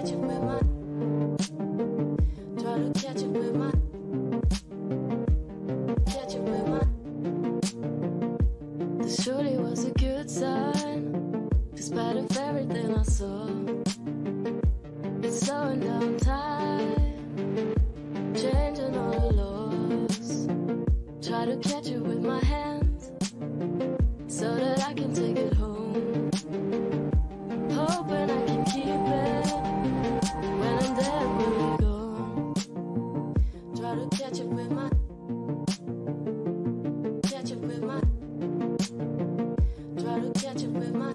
catch up with my, try to catch up with my, catch up with my. The shorty was a good sign, despite of everything I saw. It's slowing down time, changing all the laws. Try to catch it with my hands, so that I can take it home. Hoping I can keep it when I'm dead, when we go. Try to catch it with my, catch it with my, try to catch it with my.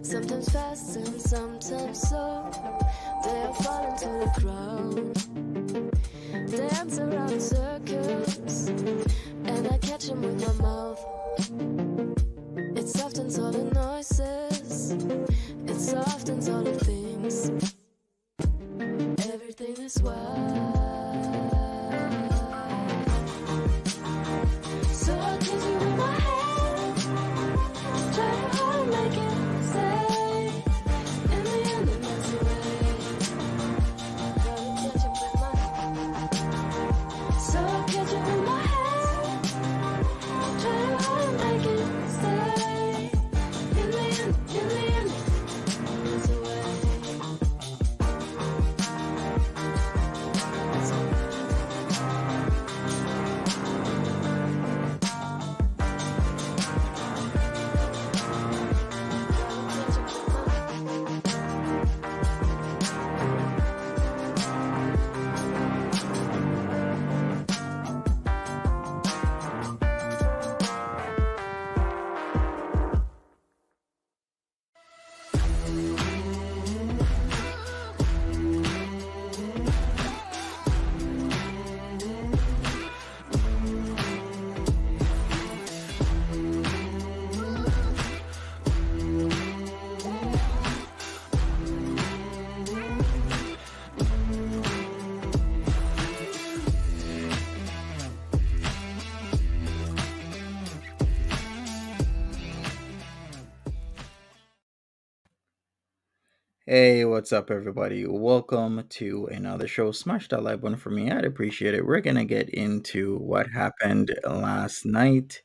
Sometimes fast and sometimes slow, they are falling to the ground. Dance around in circles, and I catch them with my mouth. It softens all the noises, it softens all the things. Everything is wild. So I kiss you with my hand, try to hard to make it stay. In the end it melts away. Try to catch it with my, so I catch it with my hand, try to hard to make it stay. In the end it melts away. Hey, what's up, everybody? Welcome to another show. Smash that like button for me. I'd appreciate it. We're gonna get into what happened last night,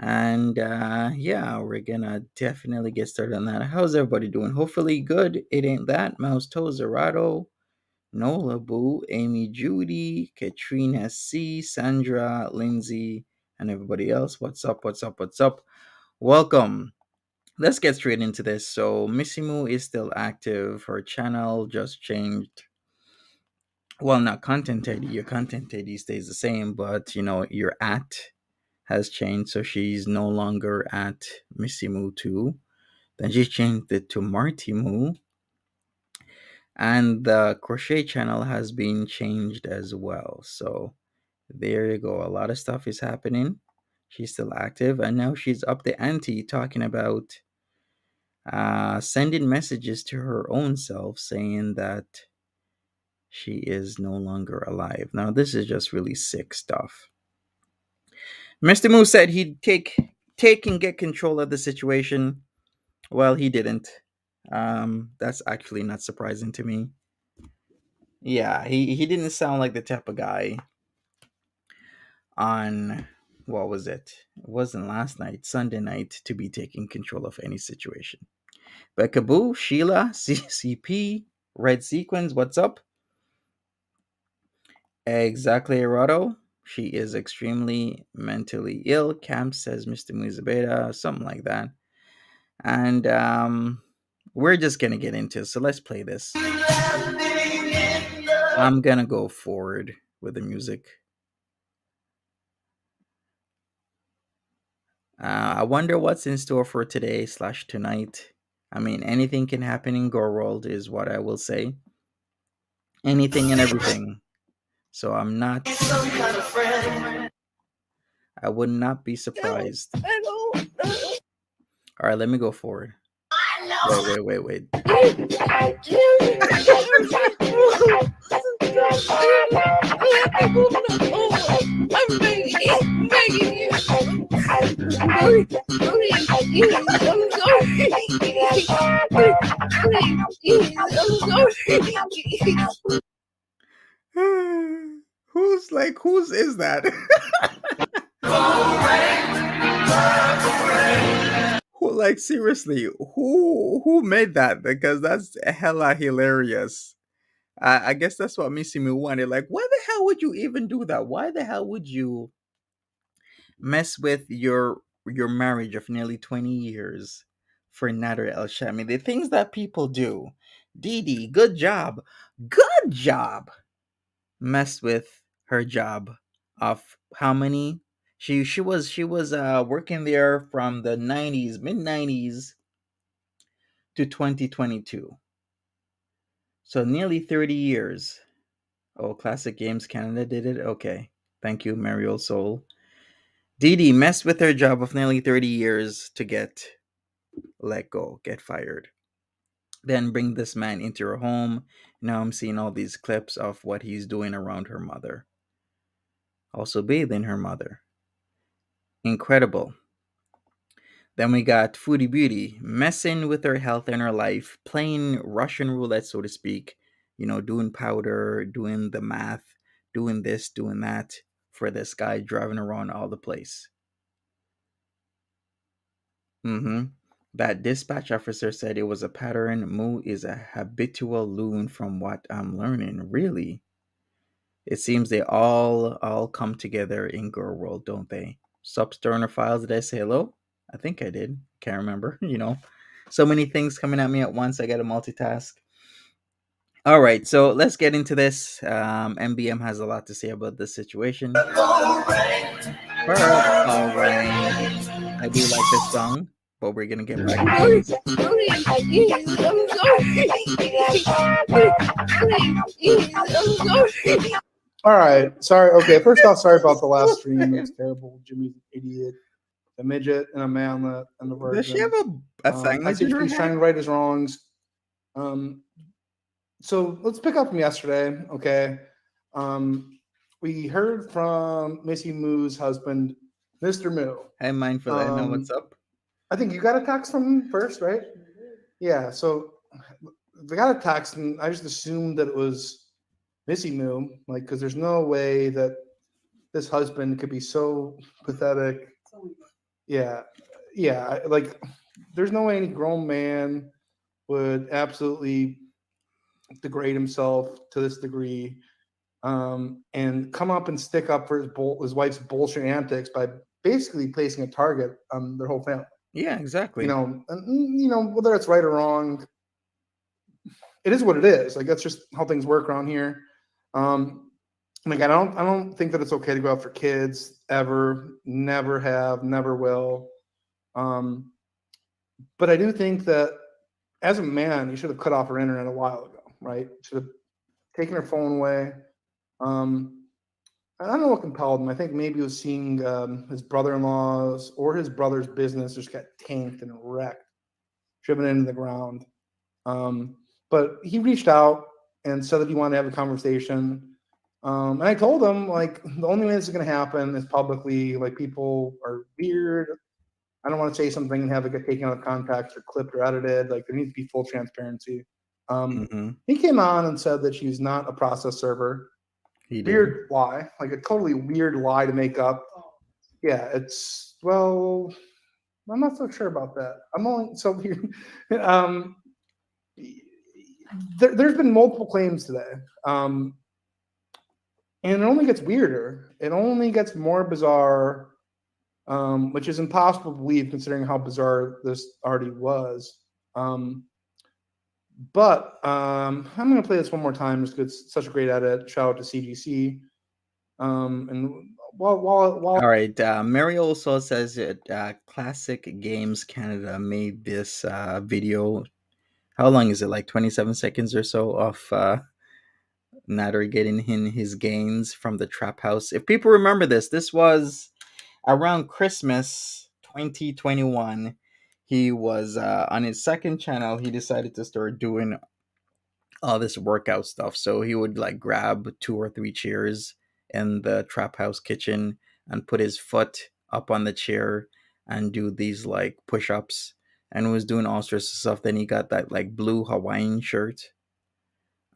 and yeah, we're gonna definitely get started on that. How's everybody doing? Hopefully, good. It ain't that. Mouse Toe Zerato, Nola Boo, Amy Judy, Katrina C, Sandra, Lindsay, and everybody else. What's up? What's up? What's up? Welcome. Let's get straight into this. So Missy Moo is still active. Her channel just changed. Well, not content ID. Your content ID stays the same, but your at has changed. So she's no longer at Missy Moo 2. Then she changed it to Marty Moo. And the crochet channel has been changed as well. So there you go. A lot of stuff is happening. She's still active, and now she's up the ante talking about sending messages to her own self saying that she is no longer alive. Now, this is just really sick stuff. Mr. Moo said he'd take and get control of the situation. Well, he didn't. That's actually not surprising to me. Yeah, he didn't sound like the type of guy on what was it? It wasn't last night, Sunday night, to be taking control of any situation. Becca Boo, Sheila, CCP, Red Sequins, what's up? Exactly, Erado. She is extremely mentally ill. Camp says Mr. Muzabeta, something like that. And we're just gonna get into it. So let's play this. I'm gonna go forward with the music. I wonder what's in store for today slash tonight. I mean, anything can happen in Go World, is what I will say. Anything and everything. So I would not be surprised. All right, let me go forward. Wait. Whose is that? Seriously, who made that? Because that's hella hilarious. I guess that's what Missy Moo wanted. Like, why the hell would you even do that? Why the hell would you mess with your marriage of nearly 20 years for Nader El Shami? The things that people do. Dee, good job. Good job. Messed with her job of how many? She was working there from the 90s, mid 90s to 2022. So nearly 30 years. Oh, Classic Games Canada did it? Okay. Thank you, Mariel Soul. Dee messed with her job of nearly 30 years to get let go, get fired. Then bring this man into her home. Now I'm seeing all these clips of what he's doing around her mother. Also bathing her mother. Incredible. Then we got Foodie Beauty messing with her health and her life, playing Russian roulette, so to speak. Doing powder, doing the math, doing this, doing that for this guy driving around all the place. That dispatch officer said it was a pattern. Moo is a habitual loon from what I'm learning. Really? It seems they all come together in Girl World, don't they? Substerner Files, did I say hello? I think I did. Can't remember. So many things coming at me at once. I got to multitask. All right, so let's get into this. MBM has a lot to say about this situation. All right. I do like this song, but we're gonna get back to this. All right. Sorry. Okay. First off, sorry about the last stream. It was terrible. Jimmy's an idiot. A midget and a man and the virgin. Does she have a thing? I think he's trying to right his wrongs. So let's pick up from yesterday. Okay. We heard from Missy Moo's husband, Mr. Moo. Hey, mindful. I know what's up. I think you got a text from him first, right? Yeah. So they got a text, and I just assumed that it was Missy Moo, because there's no way that this husband could be so pathetic. Yeah. There's no way any grown man would absolutely degrade himself to this degree, and come up and stick up for his wife's bullshit antics by basically placing a target on their whole family. Yeah, exactly. Whether it's right or wrong, it is what it is. That's just how things work around here. I don't think that it's okay to go out for kids ever. Never have, never will. But I do think that as a man, you should have cut off her internet a while ago, right? Should have taken her phone away. I don't know what compelled him. I think maybe he was seeing his brother-in-law's or his brother's business just got tanked and wrecked, driven into the ground. But he reached out and said that he wanted to have a conversation. And I told him, the only way this is going to happen is publicly. People are weird. I don't want to say something and have it get taken out of context or clipped or edited. There needs to be full transparency. He came on and said that she's not a process server. Weird lie, a totally weird lie to make up. yeah, it's well, I'm not so sure about that. I'm only so weird. um, there's been multiple claims today, and it only gets weirder. It only gets more bizarre, which is impossible to believe considering how bizarre this already was. But I'm going to play this one more time just because it's such a great edit. Shout out to CGC. And while All right. Mary also says that Classic Games Canada made this video. How long is it? Like 27 seconds or so of Natter getting in his gains from the trap house. If people remember this, this was around Christmas 2021. He was on his second channel. He decided to start doing all this workout stuff. So he would like grab 2 or 3 chairs in the trap house kitchen and put his foot up on the chair and do these like push ups and was doing all sorts of stuff. Then he got that like blue Hawaiian shirt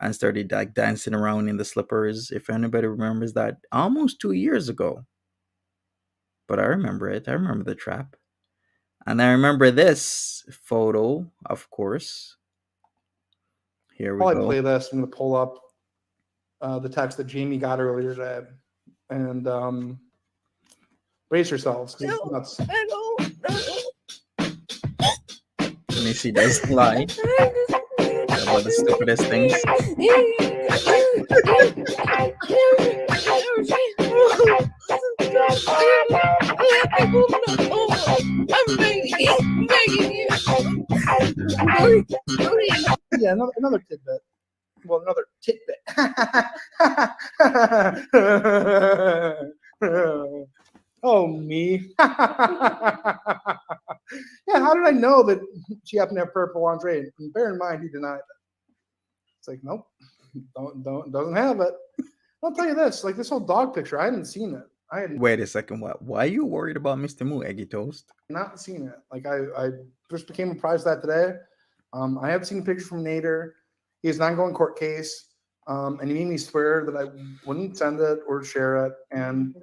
and started like dancing around in the slippers. If anybody remembers that, almost 2 years ago. But I remember it. I remember the trap. And I remember this photo, of course. Here we I go. play this, I'm going to pull up the text that Jamie got earlier today. And brace yourselves. Missy does lie about the stupidest things. Yeah, another tidbit. Well, another tidbit. Oh, me. Yeah, how did I know that she happened to have purple lingerie? And bear in mind, he denied it. It's like, nope, doesn't have it. I'll tell you this, like this whole dog picture, I hadn't seen it. I had Wait a second, what? Why are you worried about Mr. Moo, Eggy Toast? not seen it. Like I just became apprised of that today. I have seen pictures from Nader. He has an ongoing court case. And he made me swear that I wouldn't send it or share it. And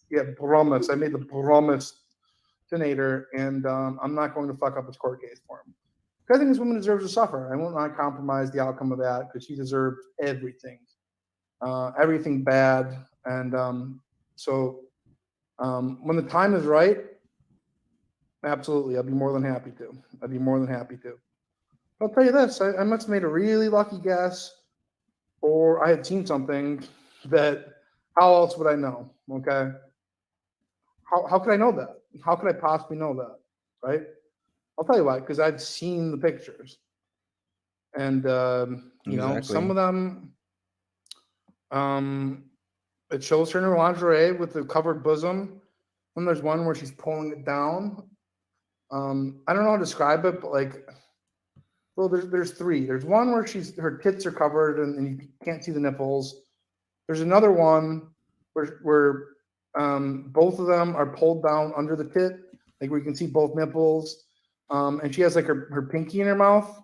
yeah, promise. I made the promise to Nader, and I'm not going to fuck up his court case for him. Because I think this woman deserves to suffer. I will not compromise the outcome of that because she deserved everything, everything bad. And so when the time is right, absolutely, I'll be more than happy to. I'd be more than happy to. I'll tell you this, I must have made a really lucky guess, or I had seen something that, how else would I know, okay? How could I know that? How could I possibly know that, right? I'll tell you why, because I've seen the pictures. And, you know, some of them, it shows her in her lingerie with the covered bosom. Then there's one where she's pulling it down. I don't know how to describe it, but like, well, there's three. There's one where her tits are covered and you can't see the nipples. There's another one where both of them are pulled down under the tit, like where you can see both nipples. And she has like her pinky in her mouth.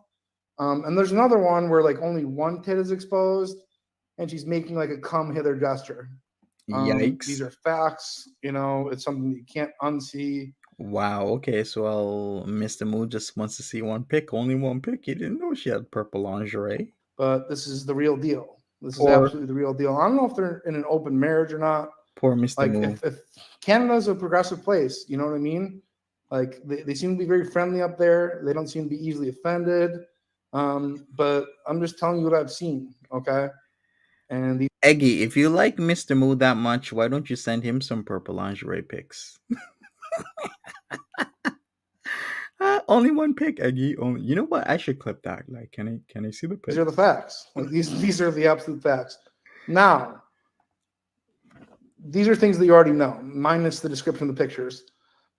And there's another one where like only one tit is exposed and she's making like a come hither gesture. Yikes. These are facts, you know, it's something that you can't unsee. Wow, okay, so Mr. Moo just wants to see one pic, only one pic. He didn't know she had purple lingerie. But this is the real deal. This is absolutely the real deal. I don't know if they're in an open marriage or not. Poor Mr. Moo. Like if Canada's a progressive place, you know what I mean? Like they seem to be very friendly up there. They don't seem to be easily offended. But I'm just telling you what I've seen, okay? And Eggy, if you like Mr. Moo that much, why don't you send him some purple lingerie pics? Only one pic, Eggy. Only. You know what? I should clip that. Like, can I see the pic? These are the facts. Like these are the absolute facts. Now, these are things that you already know, minus the description of the pictures.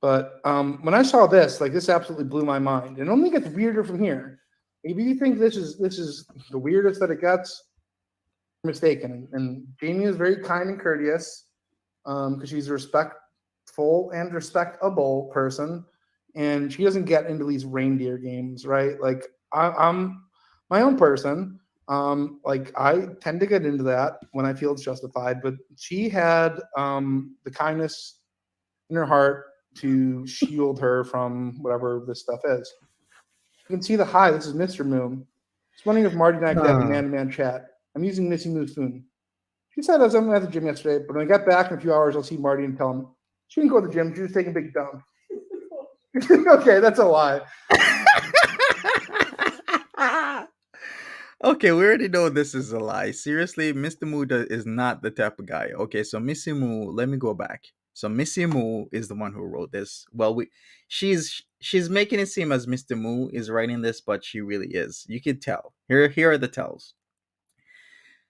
But when I saw this, like this absolutely blew my mind. It only gets weirder from here. If you think this is the weirdest that it gets, you're mistaken. And Jamie is very kind and courteous because she's a respectful and respectable person, and she doesn't get into these reindeer games, right? Like I'm my own person. Like I tend to get into that when I feel it's justified, but she had the kindness in her heart to shield her from whatever this stuff is. You can see the hi. This is Mr. Moo. Just wondering if Marty and I could have a man-to-man chat. I'm using Missy Moo's phone. She said I was at the gym yesterday, but when I get back in a few hours, I'll see Marty and tell him she didn't go to the gym. She was taking a big dump. Okay, that's a lie. Okay, we already know this is a lie. Seriously, Mr. Moo is not the type of guy. Okay, so Missy Moo, let me go back. So Missy Moo is the one who wrote this. Well, she's making it seem as Mr. Moo is writing this, but she really is. You could tell. Here are the tells.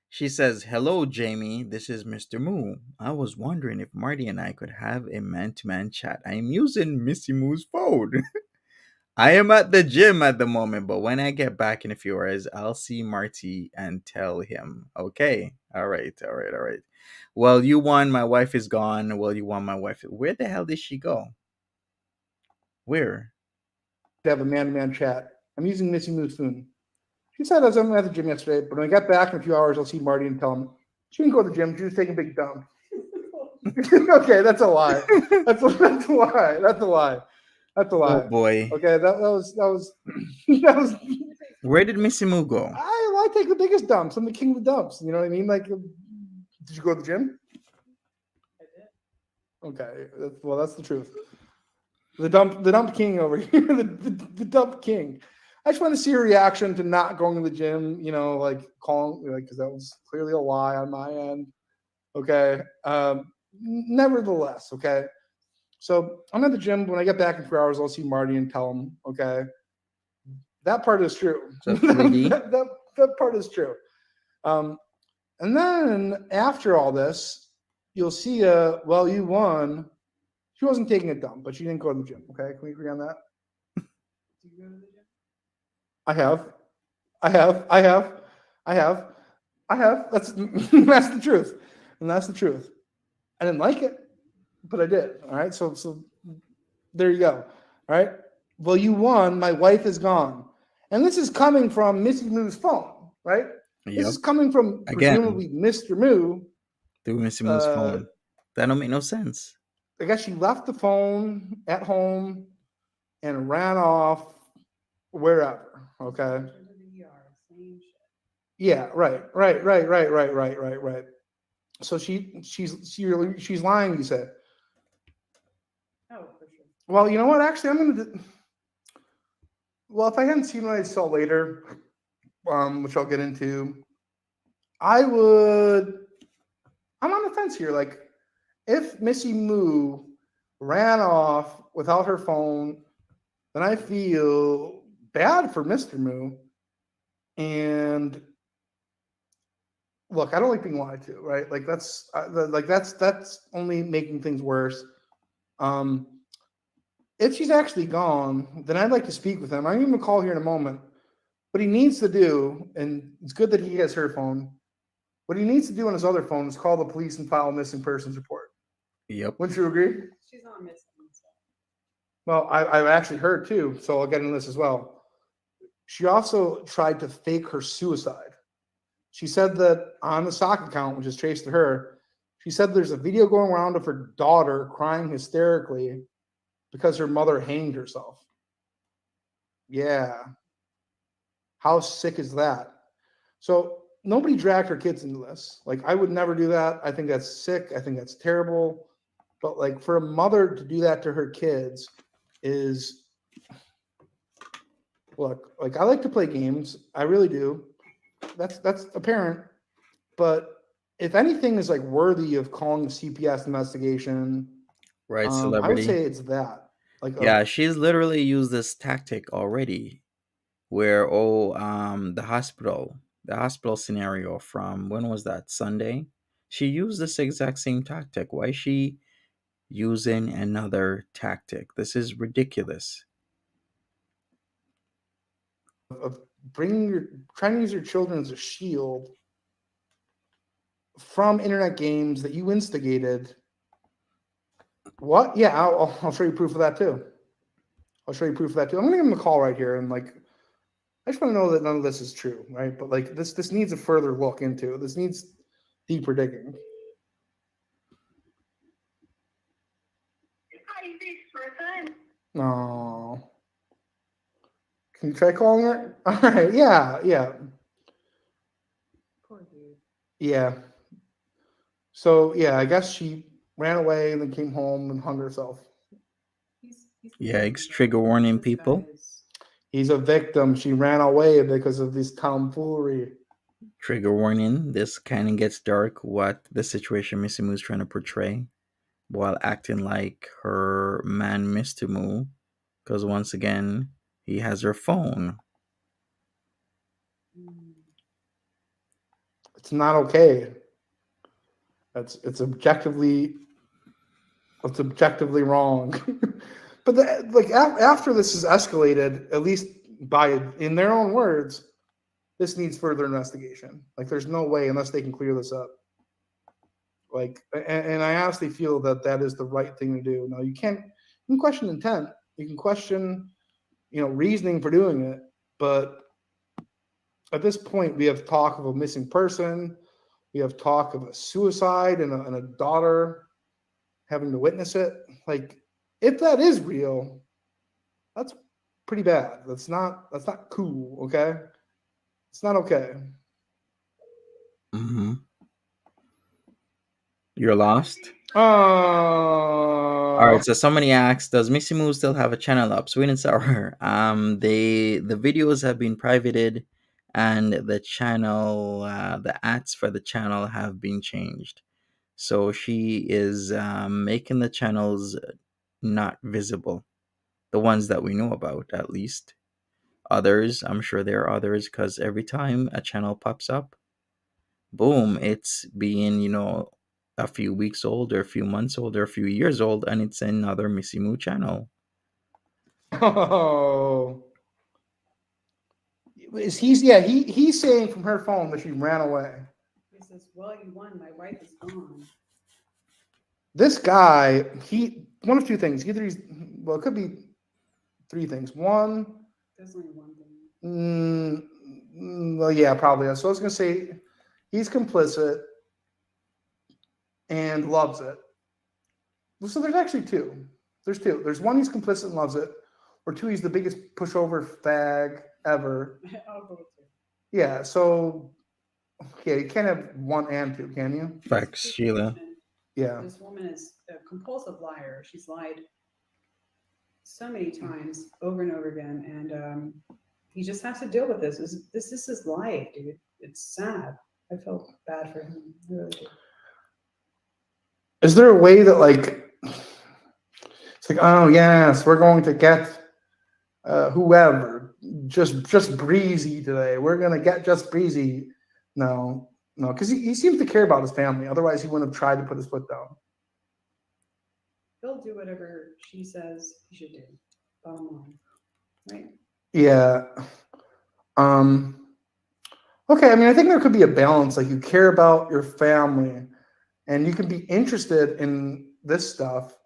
She says, "Hello, Jamie. This is Mr. Moo. I was wondering if Marty and I could have a man-to-man chat. I am using Missy Moo's phone." I am at the gym at the moment, but when I get back in a few hours, I'll see Marty and tell him. Okay. All right. All right. All right. Well, you won. My wife is gone. Well, you won. My wife. Where the hell did she go? Where? To have a man-to-man chat. I'm using Missy Moo's phone. She said I was at the gym yesterday, but when I get back in a few hours, I'll see Marty and tell him she didn't go to the gym. She was taking a big dump. Okay, that's a lie. That's a lie. That's a lie. That's a lie. Oh boy. Okay, that was that was. Where did Missy Moo go? I take the biggest dumps. I'm the king of the dumps. You know what I mean? Like, did you go to the gym? I did. Okay, that's the truth. The dump king over here. the dump king. I just want to see her reaction to not going to the gym. You know, like calling, like, because that was clearly a lie on my end. Okay. Nevertheless, okay. So I'm at the gym. When I get back in 4 hours, I'll see Marty and tell him, okay. That part is true. So 3D? that part is true. And then after all this, you'll see well, you won. She wasn't taking a dump, but she didn't go to the gym. Okay, can we agree on that? Did you go to the gym? I have. That's that's the truth. And that's the truth. I didn't like it, but I did. All right. So there you go. All right. Well, you won. My wife is gone. And this is coming from Missy Moo's phone, right? Yep. This is coming from presumably Mr. Moo. Through Missy Moo's phone. That don't make no sense. I guess she left the phone at home and ran off wherever. Okay. Yeah, right. So she's lying, you said. Oh, for sure. Well, you know what? Actually, I'm gonna. Well, if I hadn't seen what I saw later, which I'll get into, I'm on the fence here. Like, if Missy Moo ran off without her phone, then I feel bad for Mr. Moo. And look, I don't like being lied to, right? Like that's only making things worse. If she's actually gone, then I'd like to speak with him. I'm going to call here in a moment. What he needs to do, and it's good that he has her phone. What he needs to do on his other phone is call the police and file a missing persons report. Yep. Wouldn't you agree? She's not missing. So. Well, I've actually heard too, so I'll get into this as well. She also tried to fake her suicide. She said that on the sock account, which is traced to her, she said there's a video going around of her daughter crying hysterically because her mother hanged herself. Yeah. How sick is that? So nobody dragged her kids into this. Like, I would never do that. I think that's sick. I think that's terrible. But like, for a mother to do that to her kids is, look, like, I like to play games. I really do. That's apparent. But if anything is like worthy of calling a CPS investigation, right, celebrity, I would say it's that. Like, yeah, she's literally used this tactic already, where the hospital scenario from, when was that, Sunday? She used this exact same tactic. Why is she using another tactic? This is ridiculous. Of trying to use your children as a shield from internet games that you instigated. What? Yeah, I'll show you proof of that too. I'm going to give him a call right here, and like, I just want to know that none of this is true, right? But like, this needs a further look into. This needs deeper digging. No. Can you try calling her? All right. Yeah. Poor dude. Yeah. So yeah, I guess she ran away and then came home and hung herself. He's Yikes! Trigger warning, This guy people. is. He's a victim. She ran away because of this tomfoolery. Trigger warning. This kind of gets dark. What the situation Missy Moo's trying to portray, while acting like her man, Mr. Moo, because once again he has her phone. It's not okay. It's objectively wrong. But after this is escalated, at least by in their own words, this needs further investigation. Like there's no way unless they can clear this up. Like, and I honestly feel that is the right thing to do. Now you can question intent, you can question, reasoning for doing it, but at this point we have talk of a missing person, we have talk of a suicide and a daughter having to witness it. Like, if that is real, that's pretty bad. That's not cool. Okay, it's not okay. Mm-hmm. You're lost. All right. So somebody asked, "Does Missy Moo still have a channel up?" Sweet and sour. The videos have been privated, and the channel, the ads for the channel have been changed. So she is making the channels not visible, the ones that we know about, at least. Others, I'm sure there are others, because every time a channel pops up, boom, it's being, a few weeks old or a few months old or a few years old, and it's another Missy Moo channel. Oh, is he's saying from her phone that she ran away. He says, "Well, you won. My wife is gone." This guy, one of two things. Either it could be three things. One, There's only one thing. well, yeah, probably. So I was gonna say he's complicit and loves it. So there's actually two. There's two. There's one, he's complicit and loves it, or two, he's the biggest pushover fag ever. I'll go with you. Yeah. So yeah, you can't have one and two, can you? Facts, Sheila. Yeah. This woman is a compulsive liar. She's lied so many times over and over again, and he just has to deal with this. This is his life, dude. It's sad. I felt bad for him. I really do. Is there a way that it's like, oh yes, we're going to get whoever, just Breezy today. We're gonna get just Breezy. No, because he seems to care about his family. Otherwise, he wouldn't have tried to put his foot down. He'll do whatever she says he should do. Bottom line, right? Yeah. Okay. I mean, I think there could be a balance. Like, you care about your family, and you can be interested in this stuff,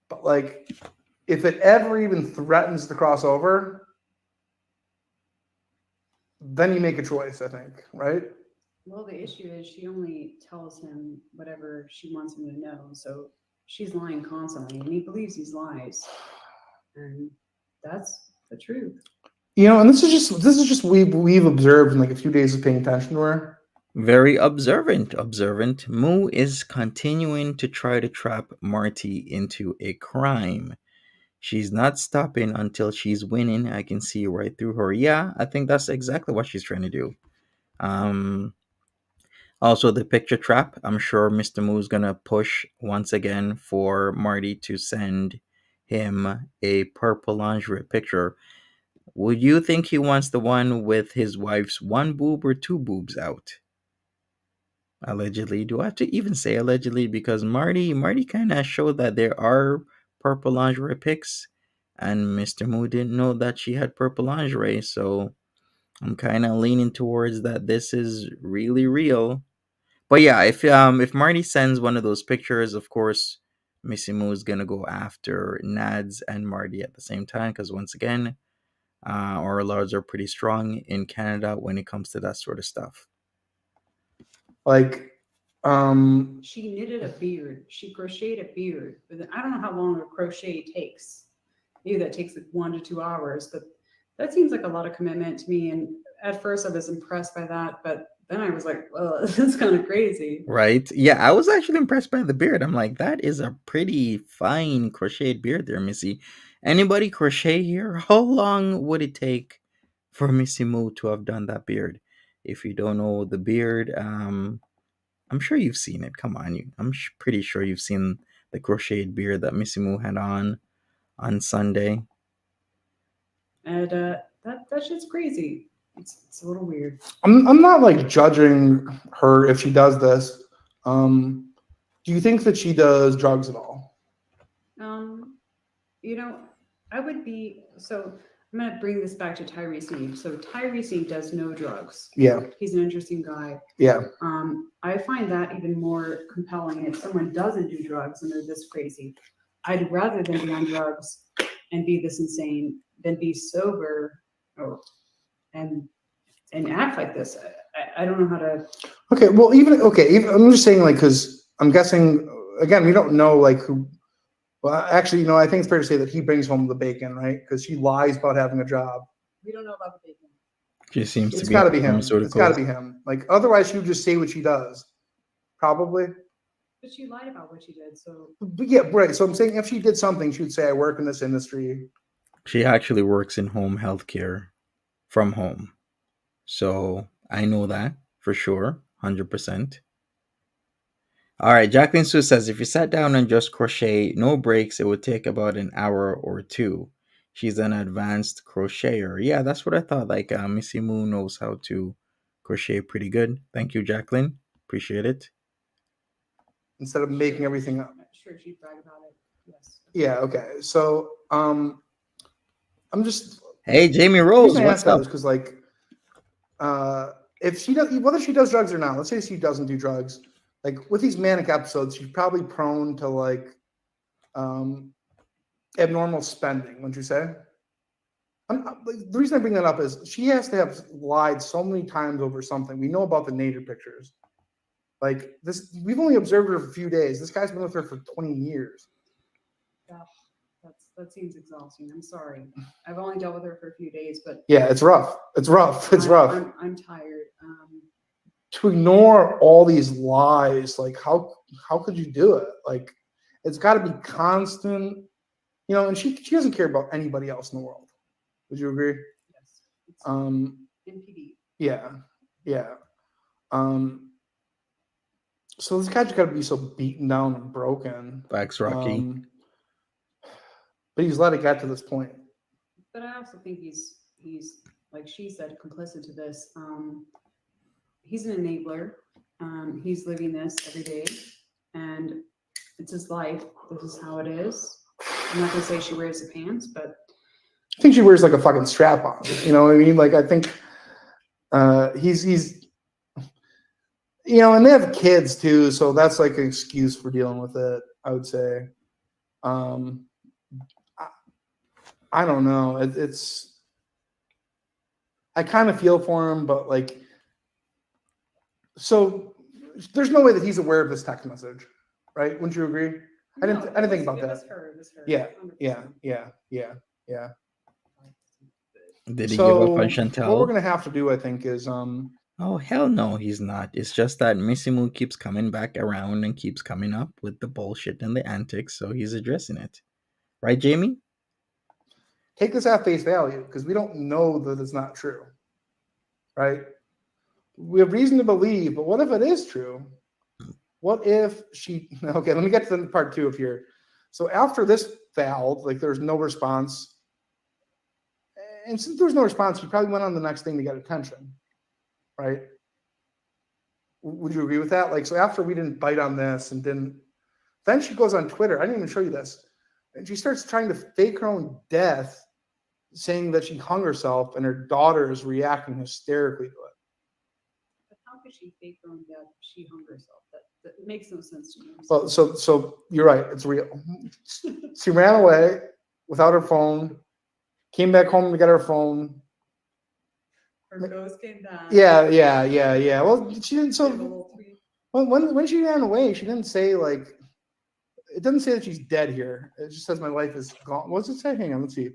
but like, if it ever even threatens to cross over, then you make a choice, I think, right? Well, the issue is she only tells him whatever she wants him to know. So she's lying constantly, and he believes these lies, and that's the truth. And this is just we've observed in like a few days of paying attention to her. Very observant. Moo is continuing to try to trap Marty into a crime. She's not stopping until she's winning. I can see right through her. Yeah, I think that's exactly what she's trying to do. Also, the picture trap. I'm sure Mr. Moo's gonna push once again for Marty to send him a purple lingerie picture. Would you think he wants the one with his wife's one boob or two boobs out? Allegedly. Do I have to even say allegedly? Because Marty kind of showed that there are purple lingerie pics, and Mr. Moo didn't know that she had purple lingerie. So I'm kind of leaning towards that this is really real. But yeah, if Marty sends one of those pictures, of course, Missy Moo is gonna go after Nads and Marty at the same time, because once again, our laws are pretty strong in Canada when it comes to that sort of stuff. Like, She knitted a beard. She crocheted a beard. But I don't know how long a crochet takes. maybe that takes like 1 to 2 hours, but that seems like a lot of commitment to me. And at first I was impressed by that, but then I was like, well, this is kind of crazy. Right? Yeah, I was actually impressed by the beard. I'm like, that is a pretty fine crocheted beard there, Missy. Anybody crochet here? How long would it take for Missy Moo to have done that beard? If you don't know the beard, I'm sure you've seen it. Come on, pretty sure you've seen the crocheted beard that Missy Moo had on Sunday. And that shit's crazy. It's a little weird. I'm not like judging her if she does this. Do you think that she does drugs at all? You know, I would be so. I'm gonna bring this back to Tyrese Eve. So Tyrese Eve does no drugs. Yeah. He's an interesting guy. Yeah. I find that even more compelling if someone doesn't do drugs and they're this crazy. I'd rather than be on drugs and be this insane than be sober and act like this. I don't know how to. Okay. Well, even I'm just saying, like, because I'm guessing again, we don't know like who. Well, actually, I think it's fair to say that he brings home the bacon, right? Because she lies about having a job. We don't know about the bacon. She seems It's to be. got to be him. It's got to be him. Like, otherwise, she would just say what she does. Probably. But she lied about what she did. So. But yeah, right. So I'm saying if she did something, she would say, "I work in this industry." She actually works in home healthcare from home, so I know that for sure, 100%. All right, Jacqueline Sue says if you sat down and just crochet, no breaks, it would take about an hour or two. She's an advanced crocheter. Yeah, that's what I thought. Like Missy Moo knows how to crochet pretty good. Thank you, Jacqueline. Appreciate it. Instead of making everything up. Sure, she'd brag about it. Yes. Yeah. Okay. So I'm just. Hey, Jamie Rose, what's up? Because like, if she does, whether she does drugs or not, let's say she doesn't do drugs. Like with these manic episodes, she's probably prone to like abnormal spending, wouldn't you say? The reason I bring that up is she has to have lied so many times over something. We know about the native pictures. Like this, we've only observed her for a few days. This guy's been with her for 20 years. That seems exhausting. I'm sorry. I've only dealt with her for a few days, but yeah, it's rough. It's rough. I'm tired. To ignore all these lies, like how could you do it? Like it's got to be constant, and she doesn't care about anybody else in the world. Would you agree? Yes. NPD. Yeah. So this guy's got to be so beaten down and broken. Facts, Rocky. But he's let it get to this point. But I also think he's like she said, complicit to this. He's an enabler. He's living this every day, and it's his life. This is how it is. I'm not gonna say she wears the pants, but I think she wears like a fucking strap on. You know what I mean? Like I think he's and they have kids too, so that's like an excuse for dealing with it, I would say. I don't know. It's I kind of feel for him, but like, so there's no way that he's aware of this text message, right? Wouldn't you agree? I didn't think about that. It was her. Yeah. 100%. Did he give up on Chantel? What we're gonna have to do, I think, is Oh hell no, he's not. It's just that Missy Moo keeps coming back around and keeps coming up with the bullshit and the antics, so he's addressing it. Right, Jamie? Take this at face value, because we don't know that it's not true. Right? We have reason to believe, but what if it is true? What if she okay, let me get to the part 2 of here. So after this failed, like there's no response. And since there was no response, she probably went on the next thing to get attention. Right? Would you agree with that? Like, so after we didn't bite on this and then she goes on Twitter. I didn't even show you this. And she starts trying to fake her own death, saying that she hung herself and her daughter is reacting hysterically to it. But how could she fake her own death if she hung herself? That makes no sense to me. Well, so you're right. It's real. She ran away without her phone, came back home to get her phone. Her ghost came back. Yeah. Well, she didn't. So when she ran away, she didn't say like, it doesn't say that she's dead here. It just says my life is gone. What does it say? Hang on, let's see.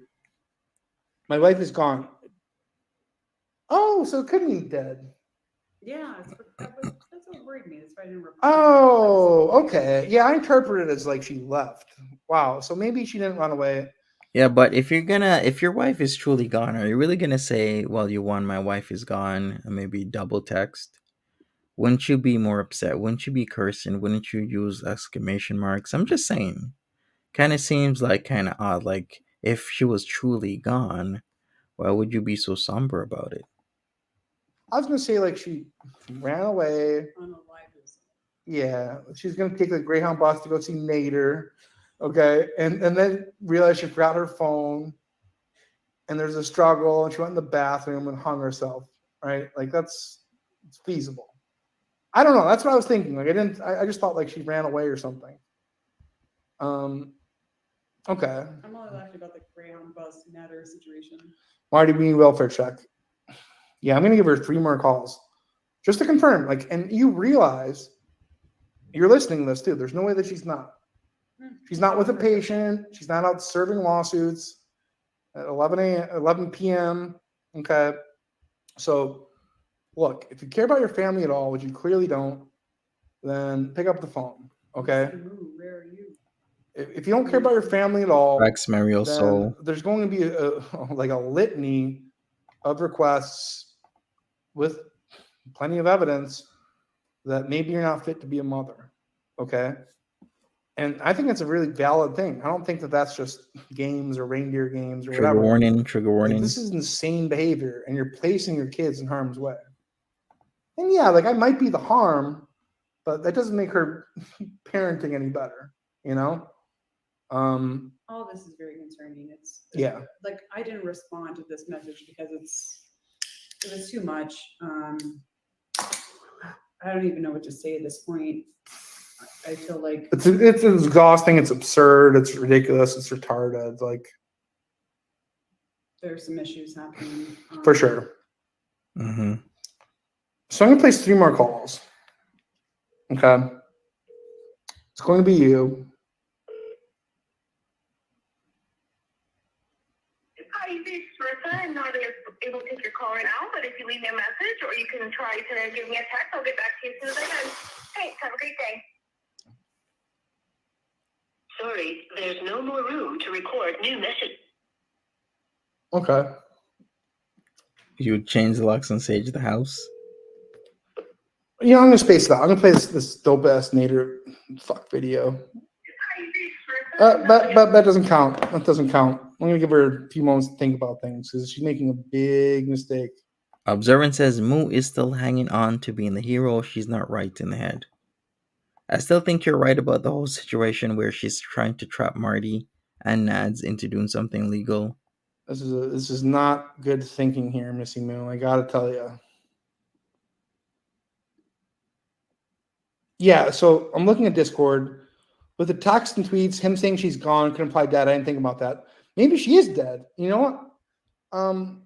My life is gone. Oh, so it could mean dead. Yeah, that's what worried me. That's why I didn't reply. Oh, okay. Yeah, I interpret it as like she left. Wow. So maybe she didn't run away. Yeah, but if your wife is truly gone, are you really gonna say, "Well, you won, my wife is gone," and maybe double text? Wouldn't you be more upset? Wouldn't you be cursing? Wouldn't you use exclamation marks? I'm just saying. Kind of seems like kind of odd. Like if she was truly gone, why would you be so somber about it? I was gonna say like she ran away. On a live is- Yeah, she's gonna take the Greyhound bus to go see Nader. Okay, and then realized she forgot her phone, and there's a struggle, and she went in the bathroom and hung herself. Right, like it's feasible. I don't know. That's what I was thinking. Like I just thought like she ran away or something. Okay. I'm only laughing about the Greyhound bus Nader situation. Marty, we need welfare check. Yeah, I'm gonna give her 3 more calls just to confirm. Like, and you realize you're listening to this too. There's no way that she's not. She's not with a patient. She's not out serving lawsuits at 11 p.m. Okay. So, look, if you care about your family at all, which you clearly don't, then pick up the phone. Okay. Missy Moo, where are you? If you don't care about your family at all, Rex Mario then Soul. there's going to be like a litany of requests with plenty of evidence that maybe you're not fit to be a mother. Okay. And I think that's a really valid thing. I don't think that that's just games or reindeer games or Trigger whatever. warning. Trigger Like, warning. this is insane behavior, and you're placing your kids in harm's way. And yeah, like I might be the harm, but that doesn't make her parenting any better, you know? All this is very concerning. It's Yeah. like I didn't respond to this message because it was too much. I don't even know what to say at this point. I feel like It's exhausting, it's absurd, it's ridiculous, it's retarded. It's like there's some issues happening. for sure. Mm-hmm. So I'm gonna place 3 more calls. Okay. It's going to be you. Hi, this is Marissa. I'm not able to take your call right now, but if you leave me a message or you can try to give me a text, I'll get back to you as soon as I can. Thanks. Have a great day. Sorry, there's no more room to record new message. Okay. You change the locks and sage the house. Yeah, I'm gonna space it out. I'm gonna play this dope ass Nader fuck video. Hi, this is Marissa. But that doesn't count. That doesn't count. I'm gonna give her a few moments to think about things because she's making a big mistake. Observant says Moo is still hanging on to being the hero. She's not right in the head. I still think you're right about the whole situation where she's trying to trap Marty and Nads into doing something legal. This is not good thinking here, Missy Moo. I gotta tell you. Yeah, so I'm looking at Discord with the text and tweets. Him saying she's gone could imply dead. I didn't think about that. Maybe she is dead. You know what?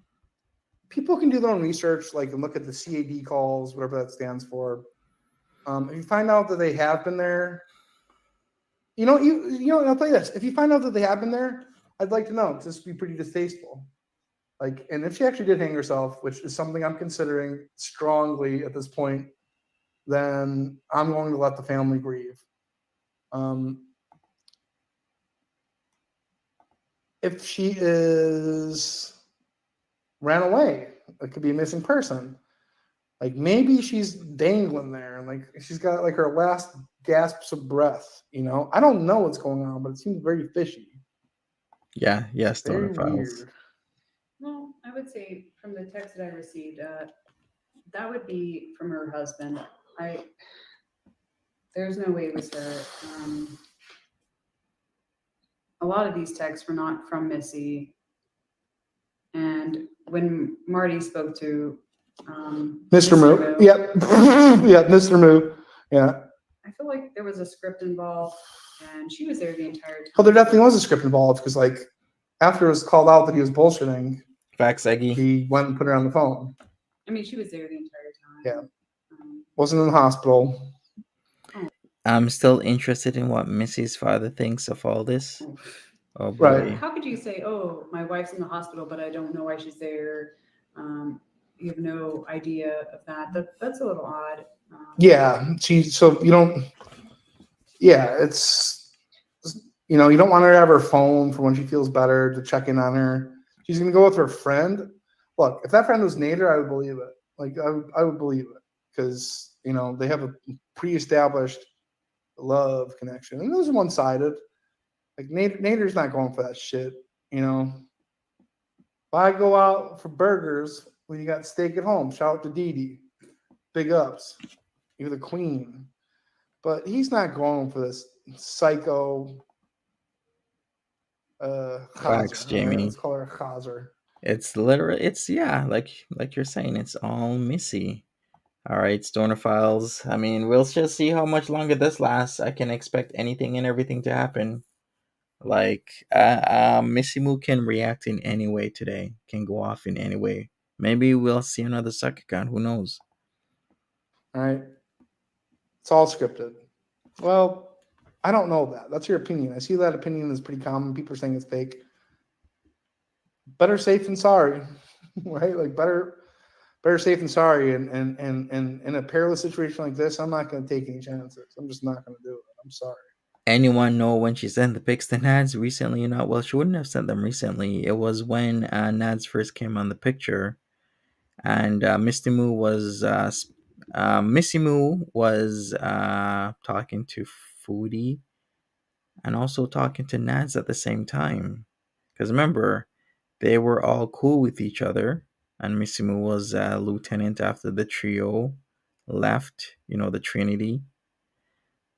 People can do their own research, like and look at the CAD calls, whatever that stands for. If you find out that they have been there, you know, I'll tell you this: if you find out that they have been there, I'd like to know. This would be pretty distasteful. Like, and if she actually did hang herself, which is something I'm considering strongly at this point, then I'm going to let the family grieve. If she ran away, it could be a missing person. Like maybe she's dangling there and like she's got like her last gasps of breath, you know? I don't know what's going on, but it seems very fishy. Yeah, Very Stoner Files. weird. Well, I would say from the text that I received, that would be from her husband. There's no way it was her. A lot of these texts were not from Missy. And when Marty spoke to Mr. Moo. Yep. Yeah, Mr. Moo. Yeah. I feel like there was a script involved and she was there the entire time. Well, there definitely was a script involved because like after it was called out that he was bullshitting, Facts, Eggy. he went and put her on the phone. I mean, she was there the entire time. Yeah. Wasn't in the hospital. I'm still interested in what Missy's father thinks of all this. Oh Right. boy. How could you say, "Oh, my wife's in the hospital, but I don't know why she's there"? You have no idea of that. That's a little odd. Yeah. So you don't. Yeah, it's you don't want her to have her phone for when she feels better to check in on her. She's gonna go with her friend. Look, if that friend was Nader, I would believe it. Like I would believe it because they have a pre-established love connection, and it was one-sided. Like Nader's not going for that shit. Why go out for burgers when you got steak at home? Shout out to Dee. Big ups. You're the queen. But he's not going for this psycho Facts, Chazer. All right, Jamie. let's call her a Chazer. It's literally, it's yeah, like you're saying, it's all Missy. All right, Stoner Files. I mean, we'll just see how much longer this lasts. I can expect anything and everything to happen. Like, Missy Moo can react in any way today. Can go off in any way. Maybe we'll see another suck account. Who knows? All right, it's all scripted. Well, I don't know that. That's your opinion. I see that opinion is pretty common. People are saying it's fake. Better safe than sorry, right? Like better safe than sorry. And in a perilous situation like this, I'm not going to take any chances. I'm just not going to do it. I'm sorry. Anyone know when she sent the pics to Nads recently or not? Well, she wouldn't have sent them recently. It was when Nads first came on the picture, and Missy Moo was talking to Foodie and also talking to Nads at the same time. Because remember, they were all cool with each other, and Missy Moo was a lieutenant after the trio left. The Trinity.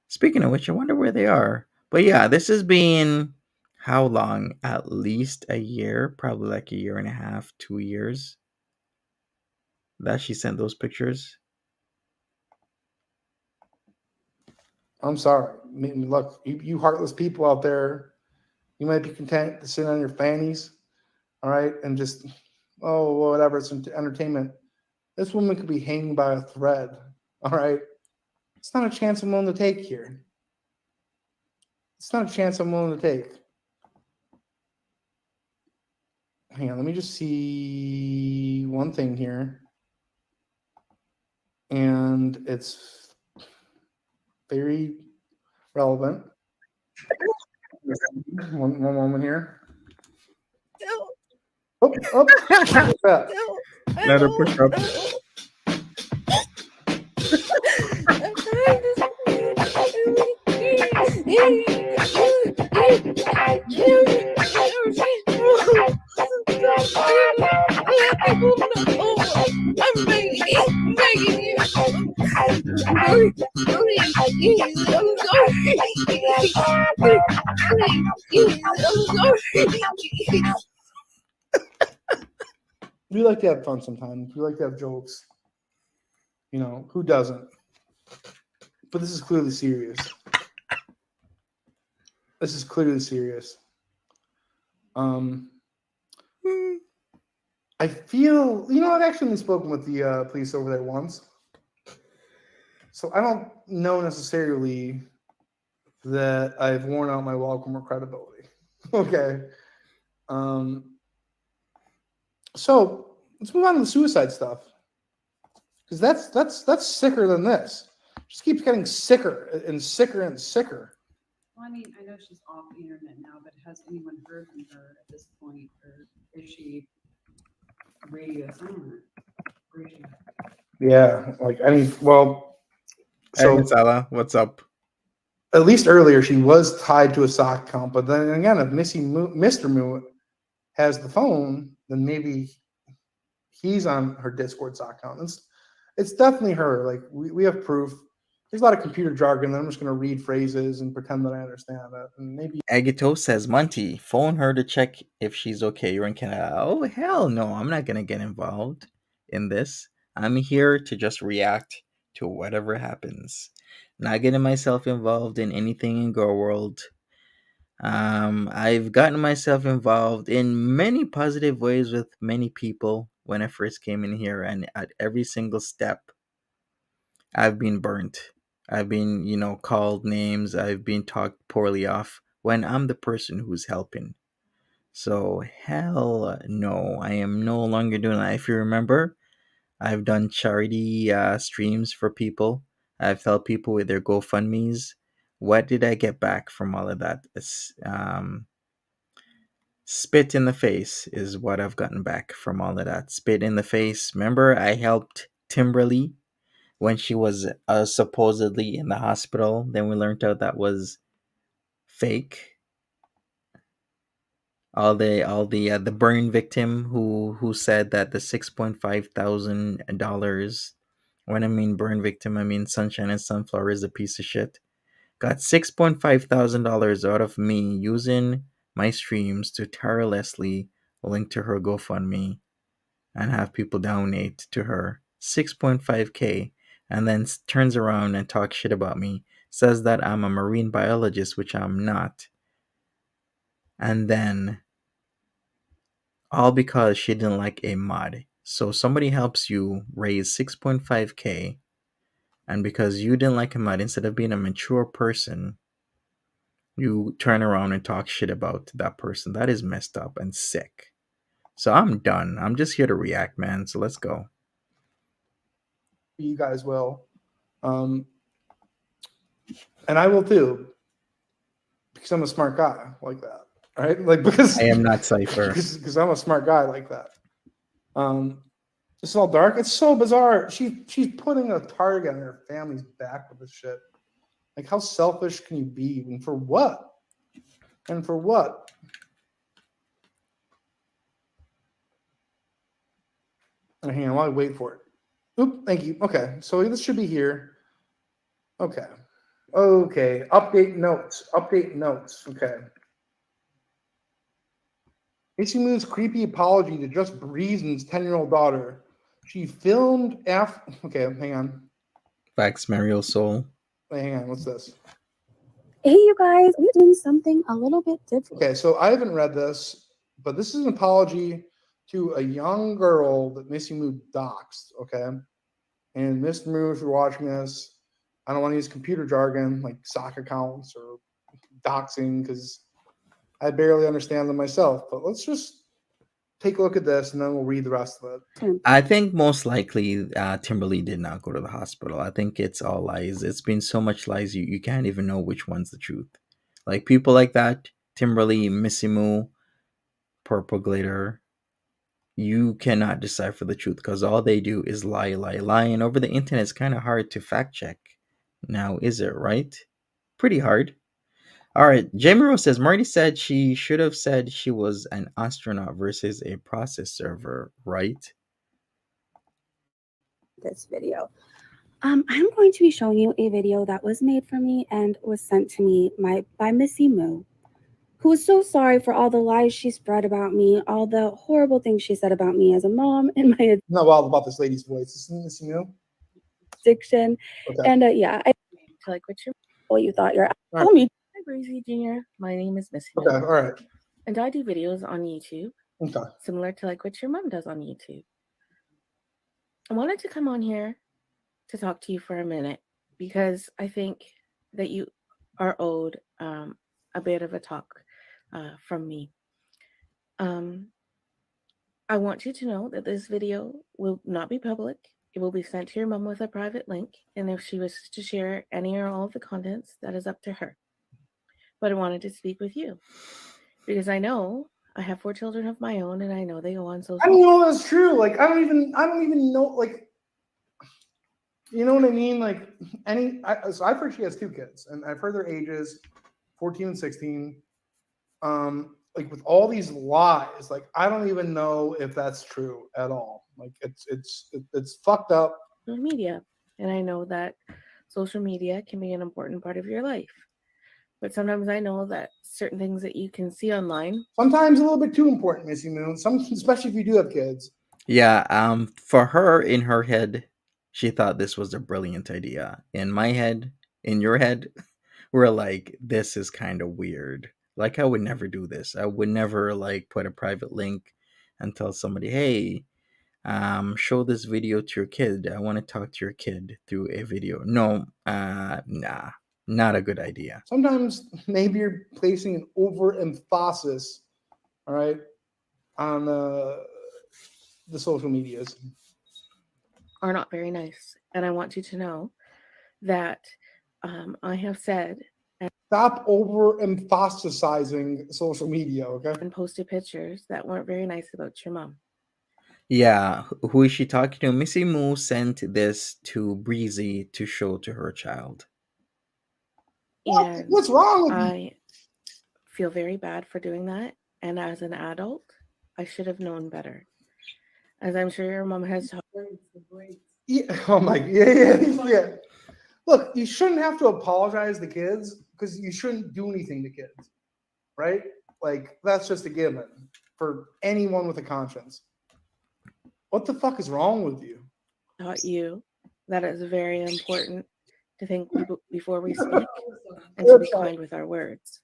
Speaking of which, I wonder where they are. But yeah, this has been how long? At least a year, probably like a year and a half, 2 years that she sent those pictures. I'm sorry. I mean, look, you heartless people out there, you might be content to sit on your fannies, all right, and just, whatever, it's entertainment. This woman could be hanging by a thread, all right? It's not a chance I'm willing to take here. It's not a chance I'm willing to take. Hang on, let me just see one thing here. And it's very relevant. One moment here. Oh, what's that? Let her push up. We like to have fun sometimes. We like to have jokes. Who doesn't? But this is clearly serious. I feel, I've actually spoken with the police over there once. So I don't know necessarily that I've worn out my welcome or credibility. Okay. So let's move on to the suicide stuff. Because that's sicker than this. Just keeps getting sicker and sicker and sicker. Well, I mean, I know she's off the internet now, but has anyone heard from her at this point, or is she radio silent? Yeah, Hey, Masala, what's up? At least earlier she was tied to a sock account, but then again, if Mr. Moo has the phone, then maybe he's on her Discord sock account. It's definitely her. Like we have proof. There's a lot of computer jargon that I'm just going to read phrases and pretend that I understand it. And maybe Agito says, Monty, phone her to check if she's okay. You're in Canada. Oh, hell no. I'm not going to get involved in this. I'm here to just react to whatever happens. Not getting myself involved in anything in Girl World. I've gotten myself involved in many positive ways with many people when I first came in here, and at every single step, I've been burnt. I've been, called names. I've been talked poorly off when I'm the person who's helping. So, hell no, I am no longer doing that. If you remember, I've done charity streams for people. I've helped people with their GoFundMe's. What did I get back from all of that? Spit in the face is what I've gotten back from all of that. Spit in the face. Remember, I helped Timberly when she was supposedly in the hospital. Then we learned out that was fake. The burn victim who said that the $6,500. When I mean burn victim, I mean Sunshine and Sunflower is a piece of shit. Got $6,500 out of me using my streams to tirelessly link to her GoFundMe and have people donate to her 6.5K, and then turns around and talks shit about me, says that I'm a marine biologist, which I'm not, and then all because she didn't like a mod. So somebody helps you raise 6.5K, and because you didn't like a mod, instead of being a mature person, you turn around and talk shit about that person. That is messed up and sick. So I'm done. I'm just here to react, man. So let's go. You guys will. And I will too. Because I'm a smart guy like that. Right? Like because I am not Cypher. Because I'm a smart guy like that. It's all dark. It's so bizarre. She's putting a target on her family's back with this shit. Like, how selfish can you be? And for what? And for what? Hang on, while I wait for it. Oop, thank you. Okay, so this should be here. Okay. Update notes. Okay. Missy Moo's creepy apology to Just Reason's 10-year-old daughter. She filmed after. Okay, hang on. Facts, Mario Soul. Wait, hang on. What's this? Hey, you guys, we're doing something a little bit different. Okay, so I haven't read this, but this is an apology to a young girl that Missy Moo doxed. Okay, and Miss Moo, if you're watching this, I don't want to use computer jargon like sock accounts or doxing because I barely understand them myself. But let's just take a look at this and then we'll read the rest of it. I think most likely Timberly did not go to the hospital. I think it's all lies. It's been so much lies you can't even know which one's the truth. Like people like that, Timberly, Missy Moo, Purple Glitter, you cannot decipher the truth because all they do is lie. And over the internet, it's kind of hard to fact check. Now, is it right? Pretty hard. All right, Jamie Rose says Marty said she should have said she was an astronaut versus a process server, right? This video. I'm going to be showing you a video that was made for me and was sent to me by Missy Moo, who is so sorry for all the lies she spread about me, all the horrible things she said about me as a mom, and my I'm not wild about this lady's voice. This is Missy Moo. addiction. Okay. And yeah, I like what you what you thought you're. All right. Tell me. Hi, Breezy Jr. My name is Missy Okay, Moo, all right. and I do videos on YouTube, Okay. similar to like what your mom does on YouTube. I wanted to come on here to talk to you for a minute because I think that you are owed a bit of a talk from me. I want you to know that this video will not be public. It will be sent to your mom with a private link, and if she wishes to share any or all of the contents, that is up to her. But I wanted to speak with you because I know I have 4 children of my own, and I know they go on social. I don't know that's true. Like I don't even know. Like, you know what I mean? Like so I've heard she has 2 kids, and I've heard their ages, 14 and 16. Like with all these lies, like I don't even know if that's true at all. Like it's fucked up. Social media, and I know that social media can be an important part of your life. But sometimes I know that certain things that you can see online. Sometimes a little bit too important, Missy Moon. Especially if you do have kids. Yeah, for her, in her head, she thought this was a brilliant idea. In my head, in your head, we're like, this is kind of weird. Like, I would never do this. I would never, like, put a private link and tell somebody, hey, show this video to your kid. I want to talk to your kid through a video. No, nah, not a good idea. Sometimes maybe you're placing an overemphasis, all right, on the social medias. Are not very nice. And I want you to know that I have said Stop overemphasizing social media, okay? and posted pictures that weren't very nice about your mom. Yeah, who is she talking to? Missy Moo sent this to Breezy to show to her child. And What's wrong with you? I feel very bad for doing that. And as an adult, I should have known better. As I'm sure your mom has taught. Yeah, oh my, yeah. Look, you shouldn't have to apologize to kids because you shouldn't do anything to kids, right? Like, that's just a given for anyone with a conscience. What the fuck is wrong with you? Taught you that it's very important to think before we speak and to be kind with our words.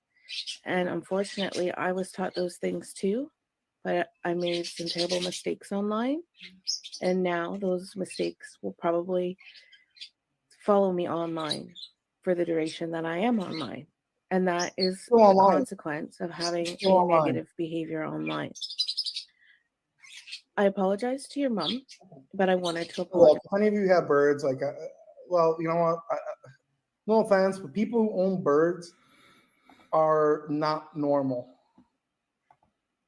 And unfortunately, I was taught those things too, but I made some terrible mistakes online. And now those mistakes will probably follow me online for the duration that I am online. And that is the consequence of having a negative behavior online. I apologize to your mom, but I wanted to apologize. Well, plenty of you have birds. Like, well, you know what? No offense, but people who own birds are not normal.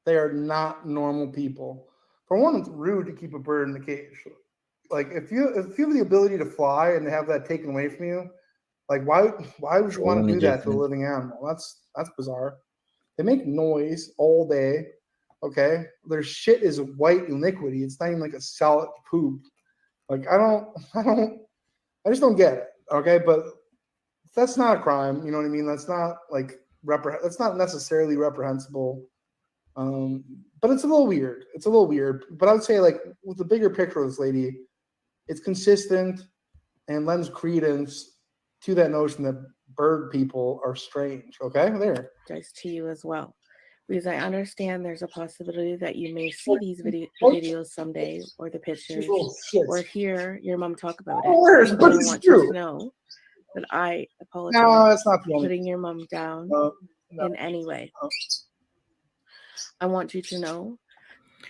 They are not normal people. For one, it's rude to keep a bird in the cage. Like, if you have the ability to fly and to have that taken away from you, like, why would you want to do that to a living animal? That's bizarre. They make noise all day. Okay, their shit is white liquidy. It's not even like a solid poop. Like, I just don't get it. Okay, but that's not a crime. You know what I mean? That's not like that's not necessarily reprehensible. But it's a little weird. It's a little weird. But I would say, like, with the bigger picture of this lady, it's consistent and lends credence to that notion that bird people are strange. Okay, there. Just to you as well. Because I understand there's a possibility that you may see these videos someday, or the pictures, or hear your mom talk about it. But I want you to know that I apologize for putting your mom down in any way. I want you to know.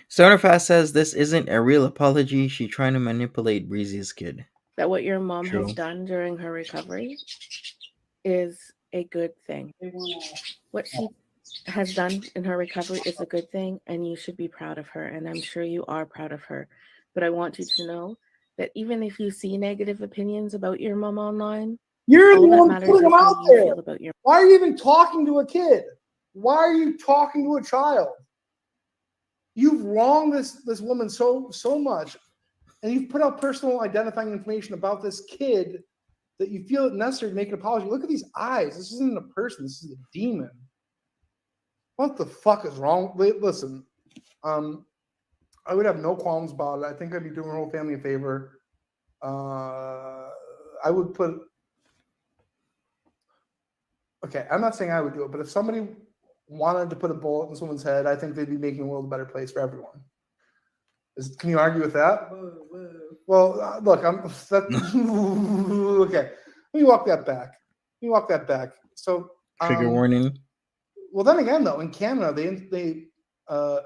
Stonefast says this isn't a real apology. She's trying to manipulate Breezy's kid. That what your mom has done during her recovery is a good thing. What she has done in her recovery is a good thing, and you should be proud of her, and I'm sure you are proud of her. But I want you to know that even if you see negative opinions about your mom online, you're the one putting them out there. Why are you even talking to a kid? Why are you talking to a child? You've wronged this woman so much, and you've put out personal identifying information about this kid that you feel it necessary to make an apology. Look at these eyes. This isn't a person. This is a demon. What the fuck is wrong? Listen, I would have no qualms about it. I think I'd be doing her whole family a favor. I would put. Okay, I'm not saying I would do it, but if somebody wanted to put a bullet in someone's head, I think they'd be making the world a better place for everyone. Can you argue with that? Whoa. Well, look, okay. Let me walk that back. So, trigger warning. Well, then again, though, in Canada, they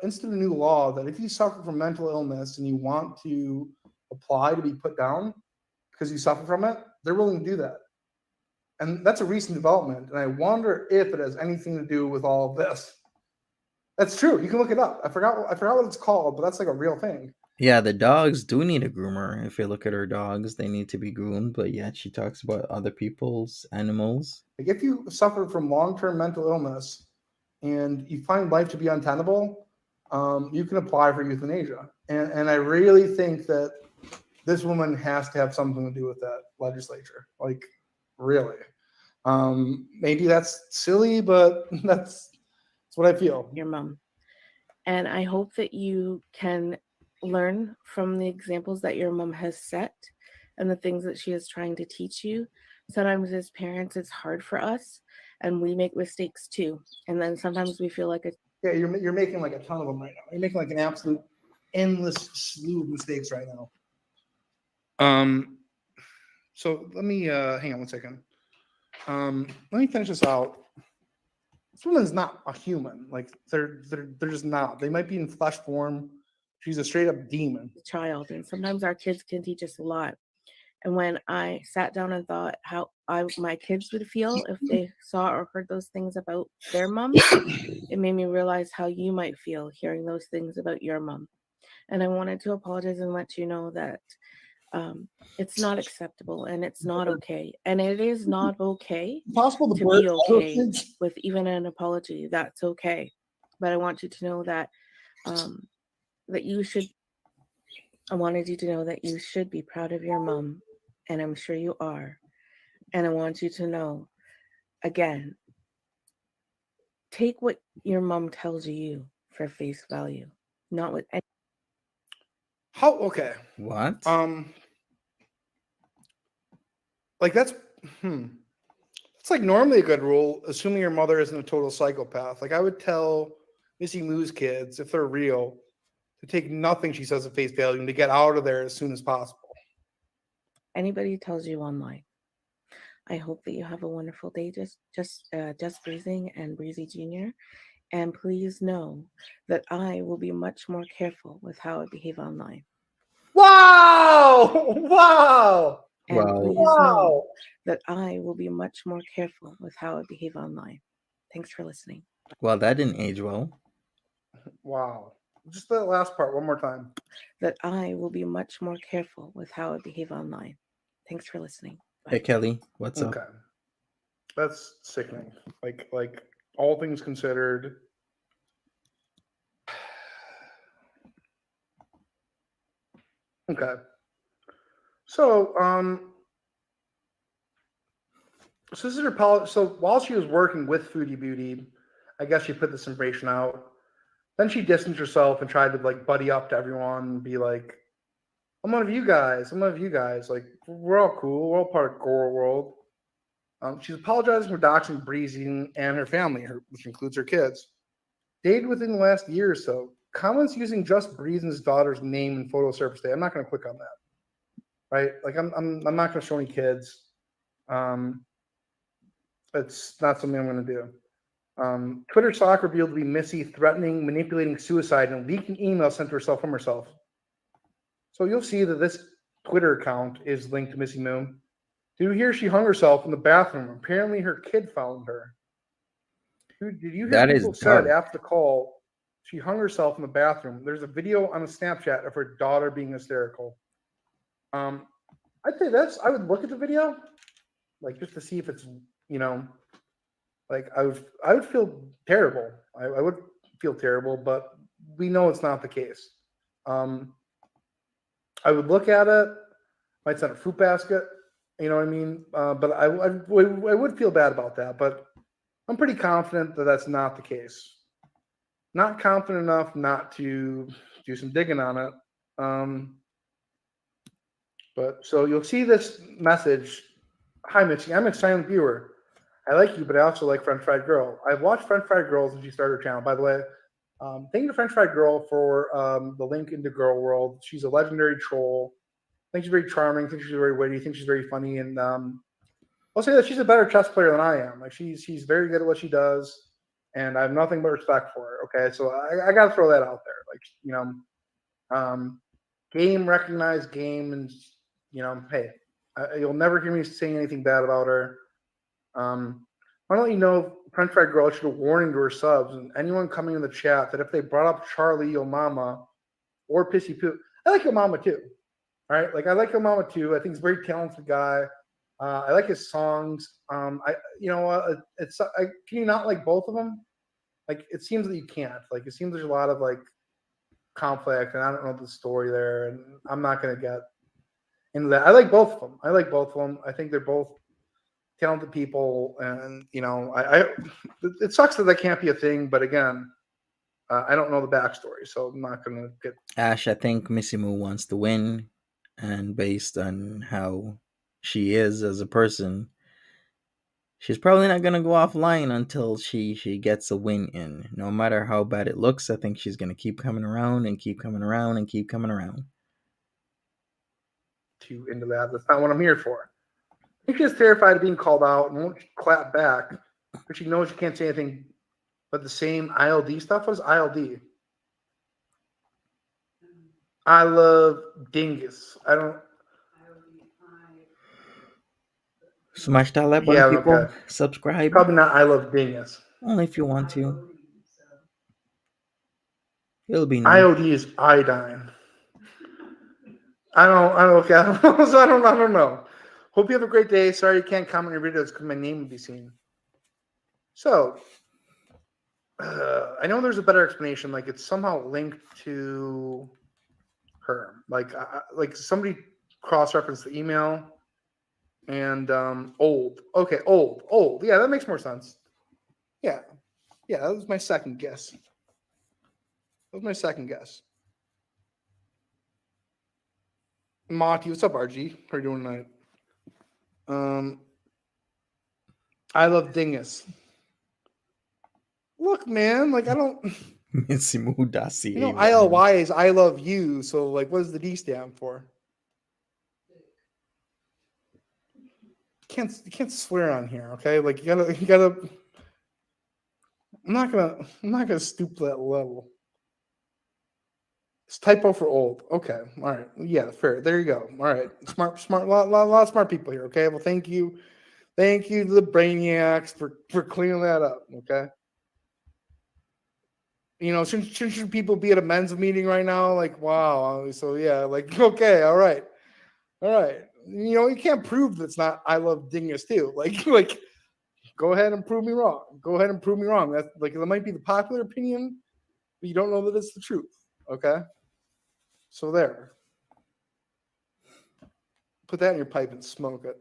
instituted a new law that if you suffer from mental illness and you want to apply to be put down because you suffer from it, they're willing to do that. And that's a recent development, and I wonder if it has anything to do with all of this. That's true. You can look it up. I forgot what it's called, but that's like a real thing. Yeah, the dogs do need a groomer. If you look at her dogs, they need to be groomed. But yet she talks about other people's animals. Like, if you suffer from long-term mental illness and you find life to be untenable, you can apply for euthanasia. And I really think that this woman has to have something to do with that legislature. Like, really. Maybe that's silly, but that's what I feel. Your mom. And I hope that you can learn from the examples that your mom has set and the things that she is trying to teach you. Sometimes as parents, it's hard for us, and we make mistakes too. And then sometimes we feel like you're making like a ton of them right now. You're making like an absolute endless slew of mistakes right now. So let me hang on one second. Let me finish this out. This woman's not a human. Like they're just not. They might be in flesh form. She's a straight up demon. Child, and sometimes our kids can teach us a lot. And when I sat down and thought how my kids would feel if they saw or heard those things about their mom, it made me realize how you might feel hearing those things about your mom. And I wanted to apologize and let you know that it's not acceptable and it's not okay. And it is not okay Possible to be okay with even an apology. That's okay. But I want you to know that that you should. I wanted you to know that you should be proud of your mom, and I'm sure you are. And I want you to know, again, take what your mom tells you for face value, not with any. How okay? What? Like that's it's like normally a good rule, assuming your mother isn't a total psychopath. Like I would tell Missy Moo's kids, if they're real, to take nothing she says at face value and to get out of there as soon as possible. Anybody tells you online. I hope that you have a wonderful day, just Breezing and Breezy Jr. And please know that I will be much more careful with how I behave online. Wow! Wow! And Wow. please know that I will be much more careful with how I behave online. Thanks for listening. Well, that didn't age well. Wow. Just that last part one more time. That I will be much more careful with how I behave online. Thanks for listening. Bye. Hey, Kelly, what's up? Okay. That's sickening. Like all things considered. Okay. So, so this is her policy. So while she was working with Foodie Beauty, I guess she put this information out. Then she distanced herself and tried to like buddy up to everyone and be like, I'm one of you guys. I'm one of you guys. Like, we're all cool. We're all part of Gore World. She's apologizing for doxing Breezy and her family, which includes her kids. Dated within the last year or so. Comments using just Breezy's daughter's name and photo surface day. I'm not going to click on that. Right? Like, I'm not going to show any kids. It's not something I'm going to do. Twitter stock revealed to be Missy threatening, manipulating suicide, and leaking emails sent to herself from herself. So you'll see that this Twitter account is linked to Missy Moo. Did you hear she hung herself in the bathroom? Apparently her kid found her. Did you hear That people is said dark. after the call she hung herself in the bathroom? There's a video on a Snapchat of her daughter being hysterical. I'd say I would look at the video, like just to see if it's, like I would feel terrible. I would feel terrible, but we know it's not the case. I would look at it, might send a fruit basket, you know what I mean? But I would feel bad about that, but I'm pretty confident that that's not the case. Not confident enough not to do some digging on it. But so you'll see this message. Hi, Mitchie. I'm a silent viewer. I like you, but I also like French Fried Girl. I've watched French Fried Girl since she started her channel. By the way, thank you to French Fried Girl for the link into Girl World. She's a legendary troll. I think she's very charming. I think she's very witty. I think she's very funny. And I'll say that she's a better chess player than I am. Like she's very good at what she does, and I have nothing but respect for her. Okay, so I got to throw that out there. Like game recognized game, and hey, you'll never hear me saying anything bad about her. Why don't you know, French Fried Girl should have warning to her subs and anyone coming in the chat that if they brought up Charlie, Yo Mama, or Pissy Poo, I like Yo Mama too. All right, like I like Yo Mama too. I think he's a very talented guy. I like his songs. Can you not like both of them? Like it seems that you can't. Like it seems there's a lot of like conflict, and I don't know the story there, and I'm not gonna get into that. I like both of them. I think they're both talented people, and it sucks that can't be a thing. But again, I don't know the backstory, so I'm not gonna get. Ash, I think Missy Moo wants to win, and based on how she is as a person, she's probably not gonna go offline until she gets a win in. No matter how bad it looks, I think she's gonna keep coming around and keep coming around and keep coming around. Too into that. That's not what I'm here for. I think she's terrified of being called out and won't clap back, but she knows she can't say anything but the same ILD stuff. What is ILD? I love dingus. I don't. Smash that like button, Yeah, people. okay. Subscribe. Probably not I love dingus. Only if you want to. It'll be nice. IOD is iodine. I don't know. Hope you have a great day. Sorry you can't comment on your videos because my name would be seen. So, I know there's a better explanation. Like it's somehow linked to her. Like somebody cross-referenced the email and old. Okay, old. Yeah, that makes more sense. Yeah, that was my second guess. Monty, what's up, RG? How are you doing tonight? I love dingus. Look, man, like I don't. Missy Moo Dossier. You know, ILY is I love you. So, like, what does the D stand for? You can't swear on here, okay? Like, you gotta. I'm not gonna stoop to that level. It's typo for old. Okay, all right, yeah, fair. There you go. All right, smart, lot of smart people here. Okay, well, thank you to the brainiacs for cleaning that up. Okay. You know, shouldn't people be at a men's meeting right now? Like, wow. So yeah, like, okay, all right. You know, you can't prove that's not I love dingus too. Like, go ahead and prove me wrong. That's like that might be the popular opinion, but you don't know that it's the truth. Okay. So there. Put that in your pipe and smoke it.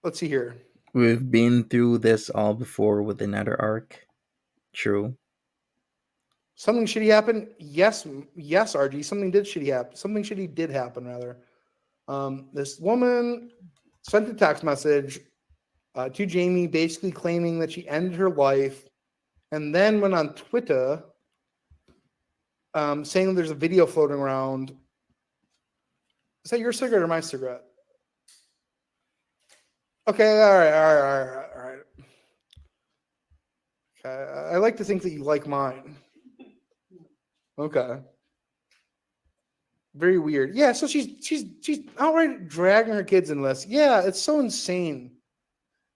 Let's see here. We've been through this all before with another arc. True. Something shitty happened? Yes, RG. Something shitty did happen, rather. This woman sent a text message to Jamie basically claiming that she ended her life and then went on Twitter saying there's a video floating around. Is that your cigarette or my cigarette? Okay, all right. Okay, I like to think that you like mine. Okay. Very weird. Yeah, so she's outright dragging her kids in this. Yeah, it's so insane.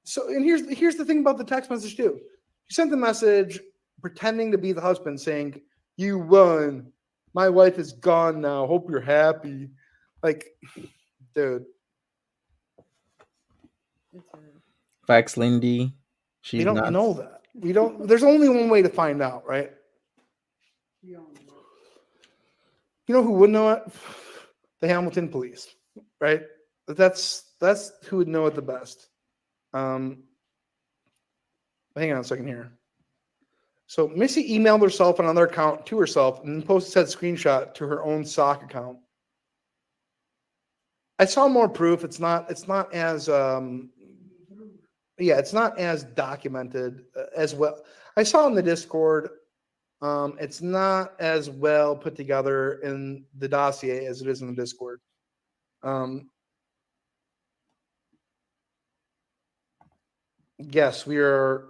So, and here's the thing about the text message too. She sent the message pretending to be the husband, saying, "You won. My wife is gone now. Hope you're happy." Like, dude. Facts, Lindy. We don't know that. We don't. There's only one way to find out, right? You know who would know it? The Hamilton police, right? That's who would know it the best. Hang on a second here. So Missy emailed herself another account to herself and then posted said screenshot to her own sock account. I saw more proof. It's not as it's not as documented as well. I saw in the Discord. It's not as well put together in the dossier as it is in the Discord. Yes, we are.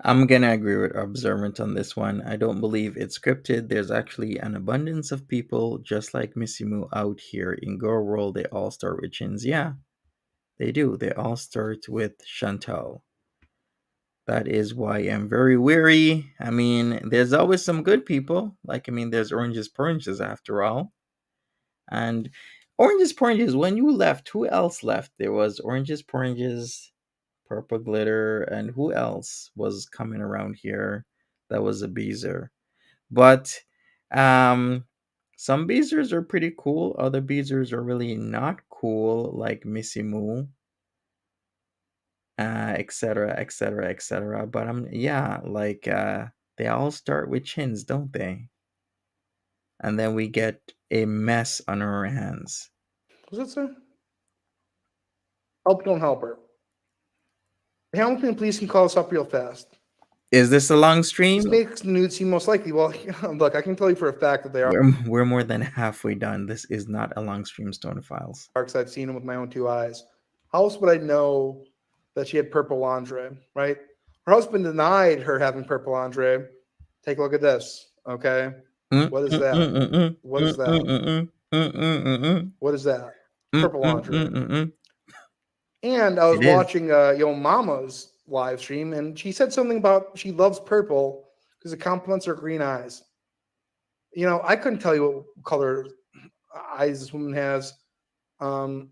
I'm gonna agree with Observant on this one. I don't believe it's scripted. There's actually an abundance of people just like Missy Moo out here in Girl World. They all start with chins. Yeah, they do. They all start with Chantal. That is why I'm very weary. I mean, there's always some good people. Like, I mean, there's oranges poranges after all. And oranges poranges, when you left, who else left? There was oranges poranges, purple glitter, and who else was coming around here that was a beezer? But some beezers are pretty cool. Other beezers are really not cool, like Missy Moo. Etc., etc., etc. But they all start with chins, don't they? And then we get a mess on our hands. Was it, sir? Help don't help her. Hamilton police can call us up real fast. Is this a long This stream? makes the nude seem most likely. Well, look, I can tell you for a fact that they are. We're more than halfway done. This is not a long stream, Stone Files. Because I've seen them with my own two eyes. How else would I know that she had purple lingerie, right? Her husband denied her having purple lingerie. Take a look at this, okay? What is that? What is that? What is that? Purple lingerie. And I was watching Yo Mama's live stream, and she said something about she loves purple because it complements her green eyes. You know, I couldn't tell you what color eyes this woman has. When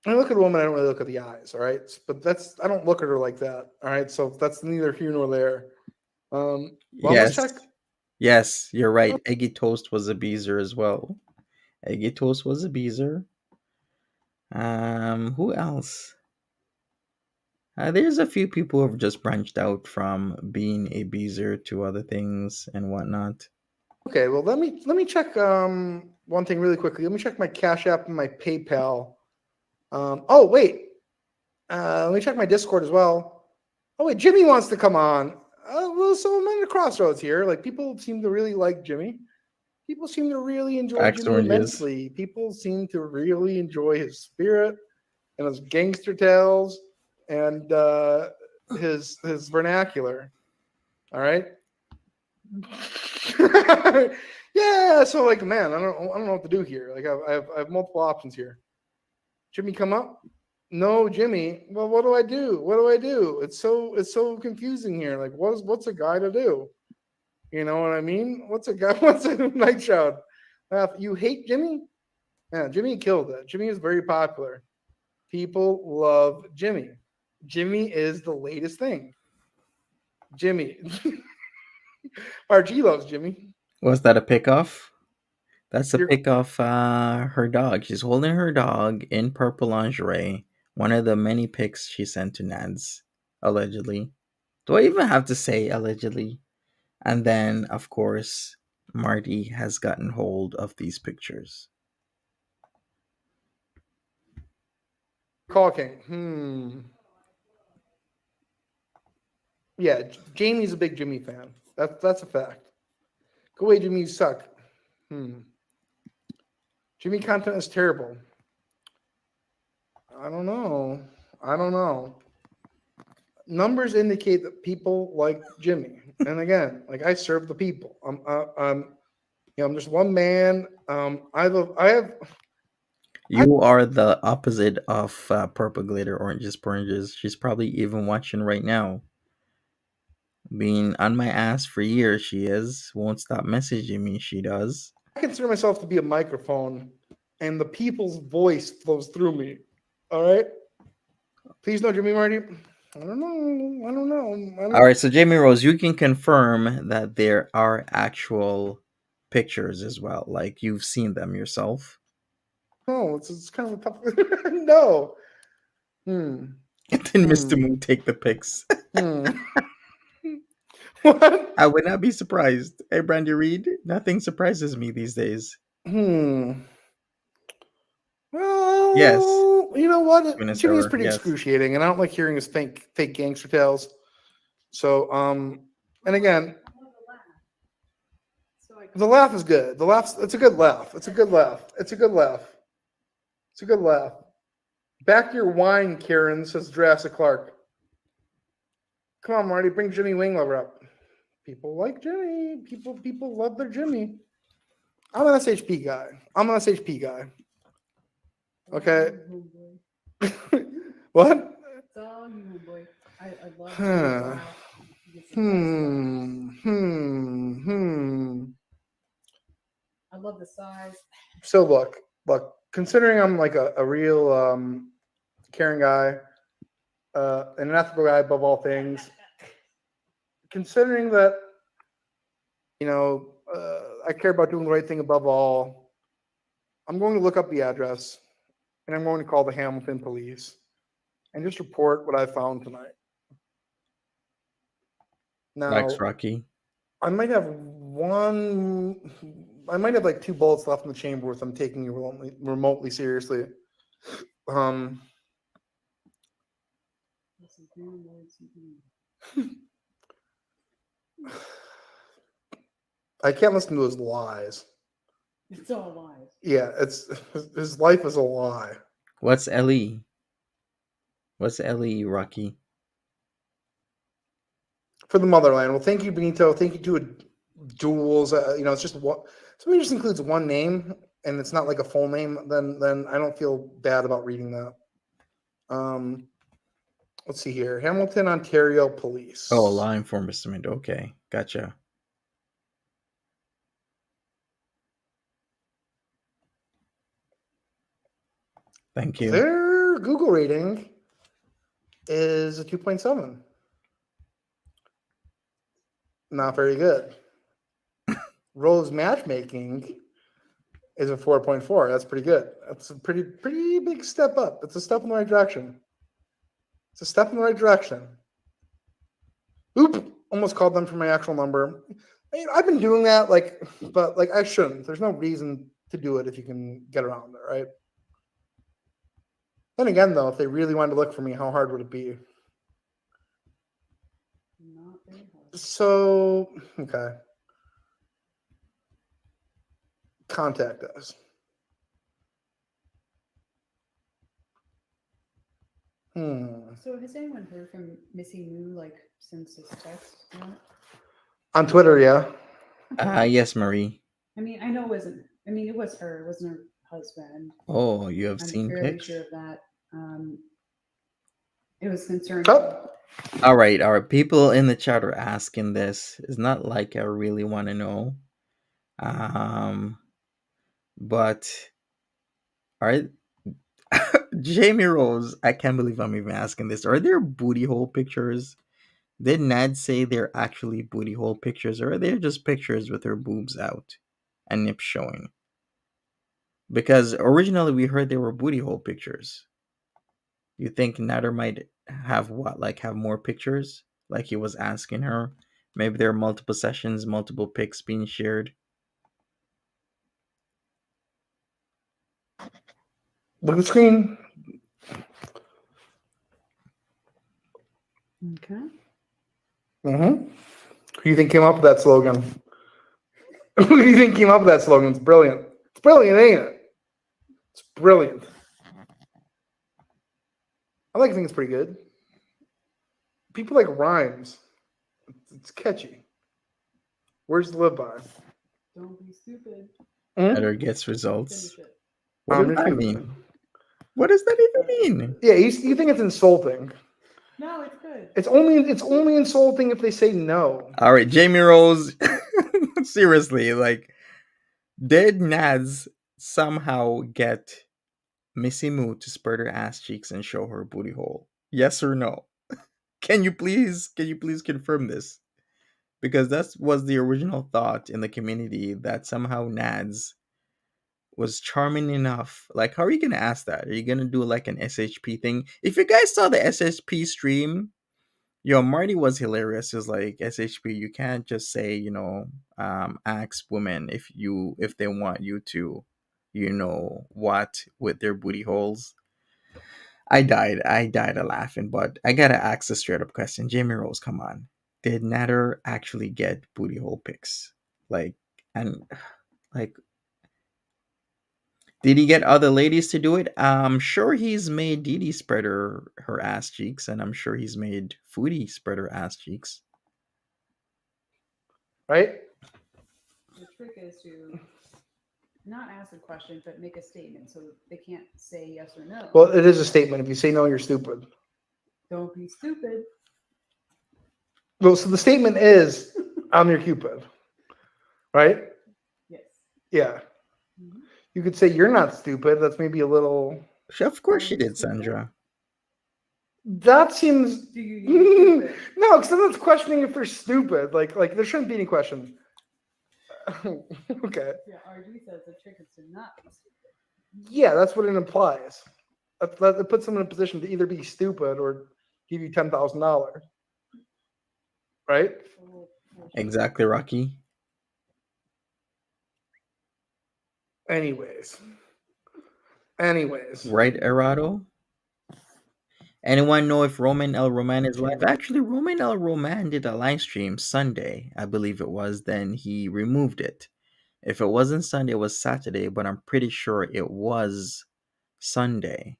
I look at a woman, I don't really look at the eyes, all right? But I don't look at her like that, all right? So that's neither here nor there. Well, let's check. Yes, you're right. Eggy Toast was a beezer as well. Eggy Toast was a beezer. Who else? There's a few people who have just branched out from being a beezer to other things and whatnot. Okay, well let me check one thing really quickly. Let me check my Cash App and my PayPal. Oh wait, let me check my Discord as well. Oh wait, Jimmy wants to come on. Well, so I'm at a crossroads here. Like people seem to really like Jimmy. People seem to really enjoy Jimmy immensely. People seem to really enjoy his spirit and his gangster tales and his vernacular. All right. Yeah. So like, man, I don't know what to do here. Like I have multiple options here. Jimmy, come up. No, Jimmy. Well, what do I do? What do I do? It's so confusing here. Like, what's a guy to do? You know what I mean? What's a night shout? You hate Jimmy? Yeah, Jimmy killed it. Jimmy is very popular. People love Jimmy. Jimmy is the latest thing. Jimmy. RG loves Jimmy. Was that a pick-off? That's a pick-off her dog. She's holding her dog in purple lingerie. One of the many pics she sent to Nads, allegedly. Do I even have to say allegedly? And then, of course, Marty has gotten hold of these pictures. Call King. Yeah, Jamie's a big Jimmy fan. That's a fact. Go away, Jimmy, you suck. Jimmy content is terrible. I don't know. Numbers indicate that people like Jimmy. And again, like I serve the people. I'm just one man. You are the opposite of Purple Glitter Oranges. She's probably even watching right now. Being on my ass for years, she is. Won't stop messaging me. She does. I consider myself to be a microphone, and the people's voice flows through me. All right? Please no, Jimmy Marty. I don't know. All right, so Jamie Rose, you can confirm that there are actual pictures as well. Like you've seen them yourself. No, it's kind of a tough. No. Didn't Mr. Moo take the pics? What? I would not be surprised. Hey, Brandy Reed, nothing surprises me these days. Well, yes. You know what? Jimmy's pretty excruciating, and I don't like hearing his fake gangster tales. So, and again, the laugh is good. It's a good laugh. It's a good laugh. Back your wine, Karen, says Jurassic Clark. Come on, Marty, bring Jimmy Winglover up. People like Jimmy. People love their Jimmy. I'm an SHP guy. Okay. What? It's all you, boy. I love I love the size. So look, considering I'm like a real caring guy, and an ethical guy above all things, considering that, I care about doing the right thing above all, I'm going to look up the address and I'm going to call the Hamilton police and just report what I found tonight. Now, Thanks, Rocky. I might have like 2 bullets left in the chamber if I'm taking you remotely seriously. I can't listen to his lies. It's all lies. Yeah, it's his life is a lie. What's Ellie? What's Ellie, Rocky? For the motherland. Well, thank you, Benito. Thank you to Jules. It's just what somebody just includes one name and it's not like a full name. Then I don't feel bad about reading that. Let's see here. Hamilton, Ontario Police. Oh, law enforcement. Okay, gotcha. Thank you. Their Google rating is a 2.7. Not very good. Rose matchmaking is a 4.4. That's pretty good. That's a pretty big step up. It's a step in the right direction. It's a step in the right direction. Oop! Almost called them for my actual number. I've been doing that, but I shouldn't. There's no reason to do it if you can get around it, right? Then again, though, if they really wanted to look for me, how hard would it be? Not very hard. So, okay. Contact us. So has anyone heard from Missy Moo since his text? On Twitter, yeah. Yes, Marie. I mean, I know it wasn't. I mean, it was her. It wasn't her husband. Oh, you have I'm seen fairly pics? sure of that. It was concerning. Oh. All right. People in the chat are asking this. It's not like I really want to know. But all right. Jamie Rose, I can't believe I'm even asking this. Are there booty hole pictures? Did Nad say they're actually booty hole pictures, or are they just pictures with her boobs out and nips showing? Because originally we heard they were booty hole pictures. You think Nader might have have more pictures? Like he was asking her. Maybe there are multiple sessions, multiple pics being shared. Look at the screen. Okay. Who do you think came up with that slogan? Who do you think came up with that slogan? It's brilliant. It's brilliant, ain't it? It's brilliant. I like to think it's pretty good. People like rhymes. It's catchy. Words to live by. Don't be stupid. Nader gets results. Finish it. What does that mean? What does that even mean? Yeah, you think it's insulting. No, it's good. It's only insulting if they say no. All right, Jamie Rose. Seriously, did Nads somehow get Missy Moo to spread her ass cheeks and show her booty hole? Yes or no? Can you please confirm this? Because that was the original thought in the community, that somehow Nads was charming enough. How are you gonna ask that? Are you gonna do an SHP thing? If you guys saw the SHP stream, Marty was hilarious. It's like, SHP, you can't just say, ask women if they want you to, what with their booty holes. I died of laughing, but I gotta ask a straight up question. Jamie Rose, come on. Did Nader actually get booty hole pics? Did he get other ladies to do it? I'm sure he's made Dee spread her ass cheeks, and I'm sure he's made Foodie spread her ass cheeks. Right? The trick is to not ask a question, but make a statement so they can't say yes or no. Well, it is a statement. If you say no, you're stupid. Don't be stupid. Well, so the statement is, I'm your Cupid. Right? Yes. Yeah. Mm-hmm. You could say you're not stupid. That's maybe a little. Of course she did, Sandra. That seems. Do you need stupid? No, because then it's questioning if they're stupid. Like there shouldn't be any questions. Okay. Yeah, RG says the trick is to not be stupid. Yeah, that's what it implies. It puts them in a position to either be stupid or give you $10,000. Right? Exactly, Rocky. Anyways, Anyways, Right, Erado? Anyone know if Roman El Roman is live? Actually, Roman El Roman did a live stream Sunday, I believe it was. Then he removed it. If it wasn't Sunday, it was Saturday, but I'm pretty sure it was Sunday.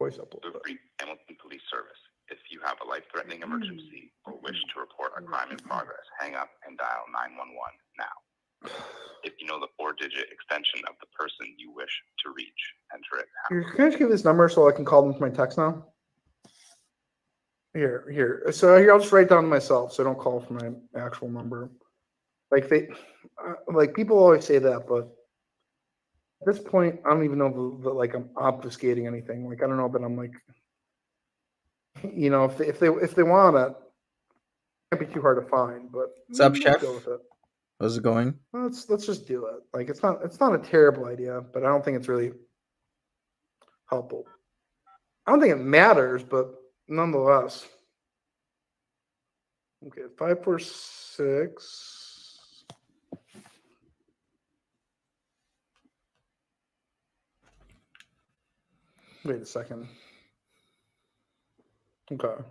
voice up a The little bit. Free Hamilton Police Service. If you have a life-threatening emergency or wish to report a crime in progress, hang up and dial 911 now. If you know the 4-digit extension of the person you wish to reach, enter it now. Here, can I just give this number so I can call them with my text now? Here. So here, I'll just write down myself, so I don't call from my actual number. Like people always say that, but at this point, I don't even know that like I'm obfuscating anything. Like I don't know that I'm like, if they want it, can't be too hard to find. But What's up, let's Chef? go with it. How's it going? Let's just do it. Like it's not a terrible idea, but I don't think it's really helpful. I don't think it matters, but nonetheless. Okay, 546. Wait a second. Okay.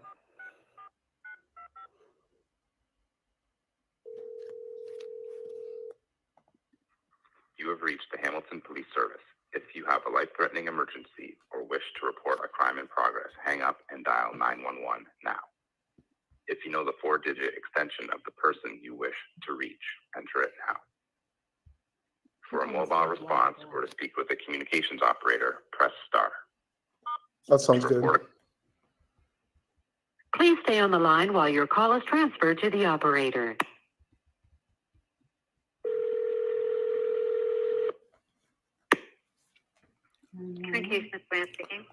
You have reached the Hamilton Police Service. If you have a life-threatening emergency or wish to report a crime in progress, hang up and dial 911 now. If you know the 4-digit extension of the person you wish to reach, enter it now. For a mobile response or to speak with a communications operator, press star. That sounds good. Please stay on the line while your call is transferred to the operator. Communications man speaking.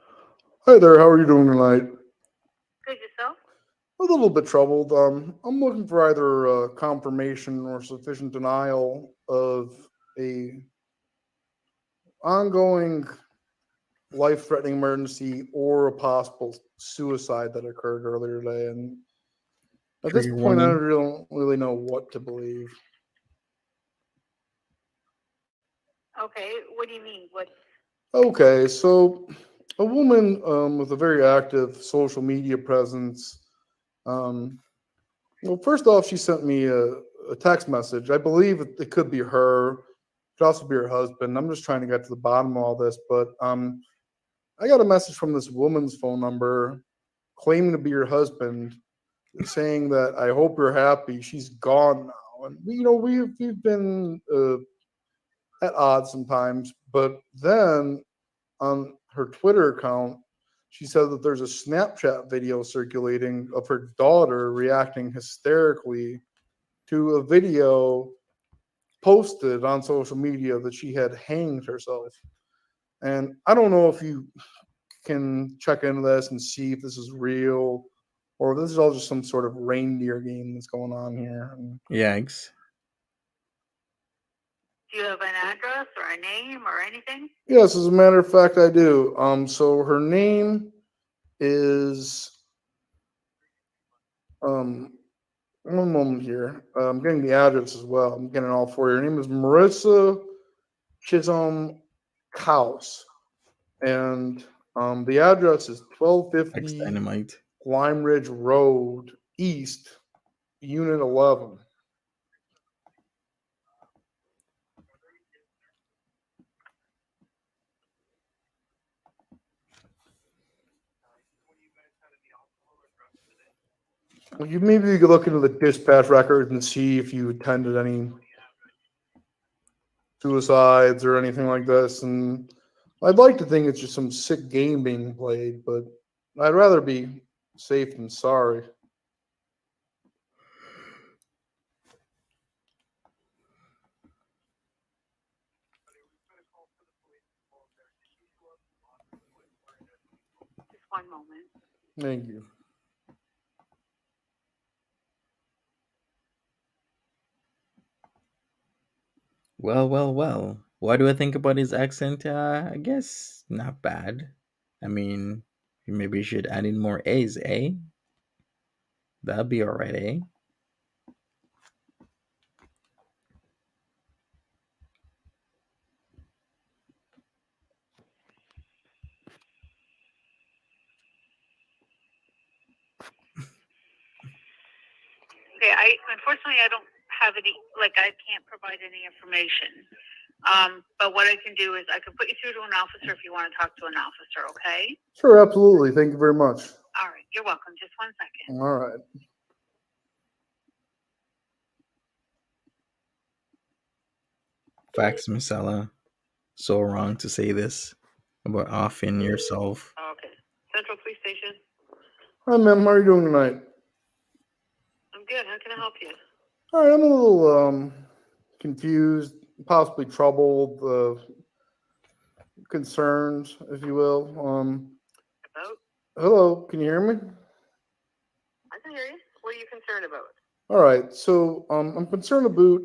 Hi there, how are you doing tonight? Good, yourself? A little bit troubled. I'm looking for either confirmation or sufficient denial of a ongoing life-threatening emergency or a possible suicide that occurred earlier today. And at this Trigger point, I warning. don't really know what to believe. Okay, what do you mean? What? Okay, so a woman with a very active social media presence. Well, first off, she sent me a text message. I believe it could be her. It could also be her husband. I'm just trying to get to the bottom of all this. But I got a message from this woman's phone number claiming to be her husband, saying that I hope you're happy. She's gone now. And, we've been at odds sometimes. But then on her Twitter account, she said that there's a Snapchat video circulating of her daughter reacting hysterically to a video posted on social media that she had hanged herself. And I don't know if you can check into this and see if this is real or if this is all just some sort of reindeer game that's going on here. Yikes. Do you have an address or a name or anything? Yes, as a matter of fact, I do. So her name is one moment here. I'm getting the address as well. I'm getting all four. Her name is Marissa Chisholm Kaus, and the address is Ex 1250 Dynamite. Lime Ridge Road East, Unit 11. Well, maybe you could look into the dispatch records and see if you attended any suicides or anything like this. And I'd like to think it's just some sick game being played, but I'd rather be safe than sorry. Just one moment. Thank you. Well. What do I think about his accent? I guess not bad. I mean, maybe you should add in more A's, eh? That'd be alright, eh? Unfortunately, I don't have any, I can't provide any information. But what I can do is I can put you through to an officer if you want to talk to an officer, okay? Sure, absolutely. Thank you very much. All right, you're welcome. Just 1 second. All right. Facts, Miss Ella. So wrong to say this about offing yourself. Okay. Central Police Station. Hi, ma'am. How are you doing tonight? I'm good. How can I help you? All right, I'm a little confused, possibly troubled, concerned, if you will. About? Hello, can you hear me? I can hear you. What are you concerned about? All right, so I'm concerned about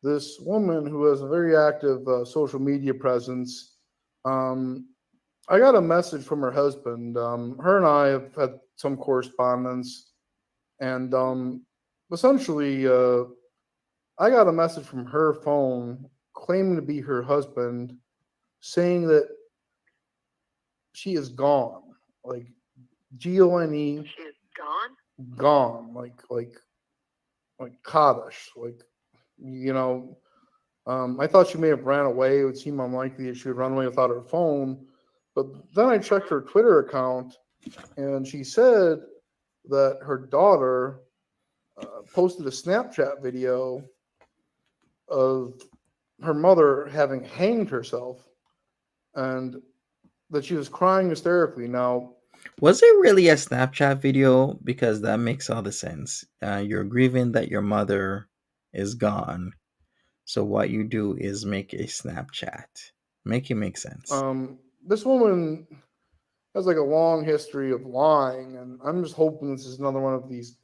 this woman who has a very active social media presence. I got a message from her husband. Her and I have had some correspondence, and essentially, I got a message from her phone claiming to be her husband, saying that she is gone, like Gone, She is gone? gone, like Kaddish, like I thought she may have ran away. It would seem unlikely that she would run away without her phone. But then I checked her Twitter account, and she said that her daughter posted a Snapchat video of her mother having hanged herself, and that she was crying hysterically. Now, Was it really a Snapchat video? Because that makes all the sense. You're grieving that your mother is gone. So what you do is make a Snapchat. Make it make sense. this woman has like a long history of lying, and I'm just hoping this is another one of these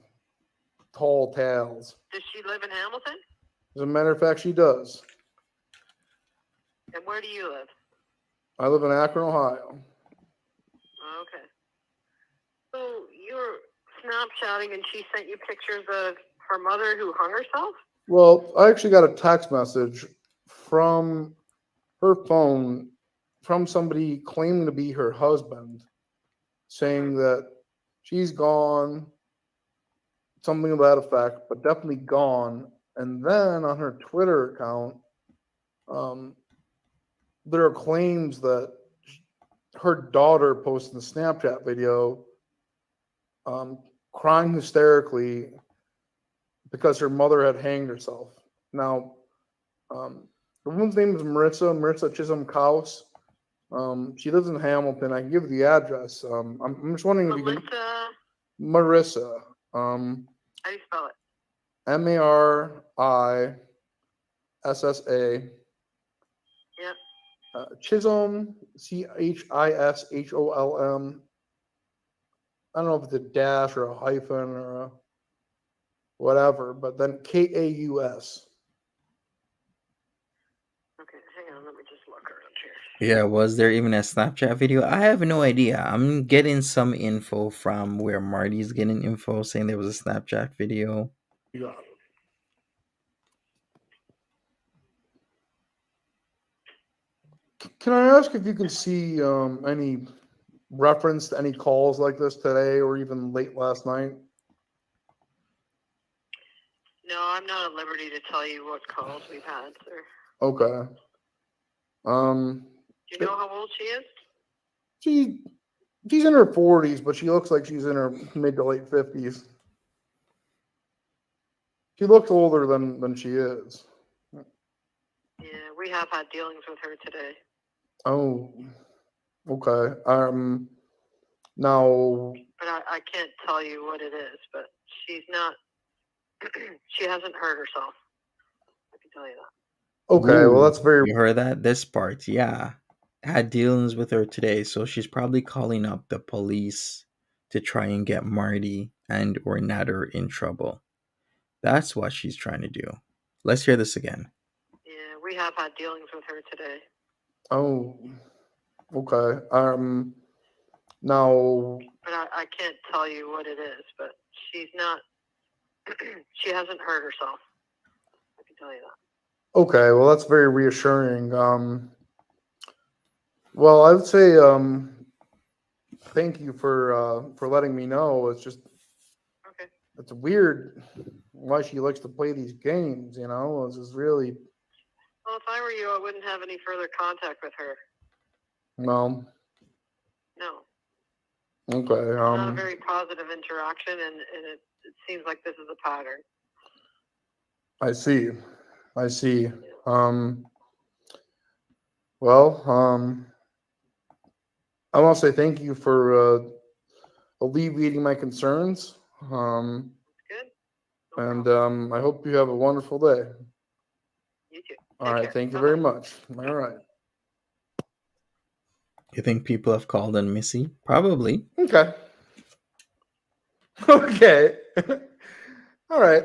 tall tales. Does she live in Hamilton? As a matter of fact, she does. And where do you live? I live in Akron, Ohio. Okay. So you're Snapchatting and she sent you pictures of her mother who hung herself? Well, I actually got a text message from her phone from somebody claiming to be her husband, saying that she's gone, something of that effect, but definitely gone. And then on her Twitter account, there are claims that her daughter posted a Snapchat video crying hysterically because her mother had hanged herself. Now, the woman's name is Marissa Chisholm Kaus. She lives in Hamilton. I can give you the address. I'm just wondering if you can. Marissa. How do you spell it? Marissa. Yep. Chisholm, Chisholm. I don't know if it's a dash or a hyphen or a whatever, but then Kaus. Okay, hang on. Let me just look around here. Yeah, was there even a Snapchat video? I have no idea. I'm getting some info from where Marty's getting info saying there was a Snapchat video. Yeah. Can I ask if you can see any reference to any calls like this today or even late last night? No, I'm not at liberty to tell you what calls we've had, sir. Okay. Do you know how old she is? She's in her 40s, but she looks like she's in her mid to late 50s. She looks older than she is. Yeah, we have had dealings with her today. Oh, okay. Now. But I can't tell you what it is, but she's not, she hasn't hurt herself. I can tell you that. Okay, well, that's very. You heard that? This part, yeah. Had dealings with her today, so she's probably calling up the police to try and get Marty and or Nader in trouble. That's what she's trying to do. Let's hear this again. Yeah, we have had dealings with her today. Oh, okay. Now. But I can't tell you what it is, but she's not, she hasn't hurt herself. I can tell you that. Okay, well, that's very reassuring. Well, I would say thank you for letting me know. It's just okay. It's weird why she likes to play these games. It's just really Well, if I were you, I wouldn't have any further contact with her. no. No. Okay. Not a very positive interaction, and it seems like this is a pattern. I see. I want to say thank you for alleviating my concerns. Good. No And problem. I hope you have a wonderful day. You too. All Take right. care. Thank you Bye-bye. very much. All right. You think people have called on Missy? Probably. Okay. Okay. All right.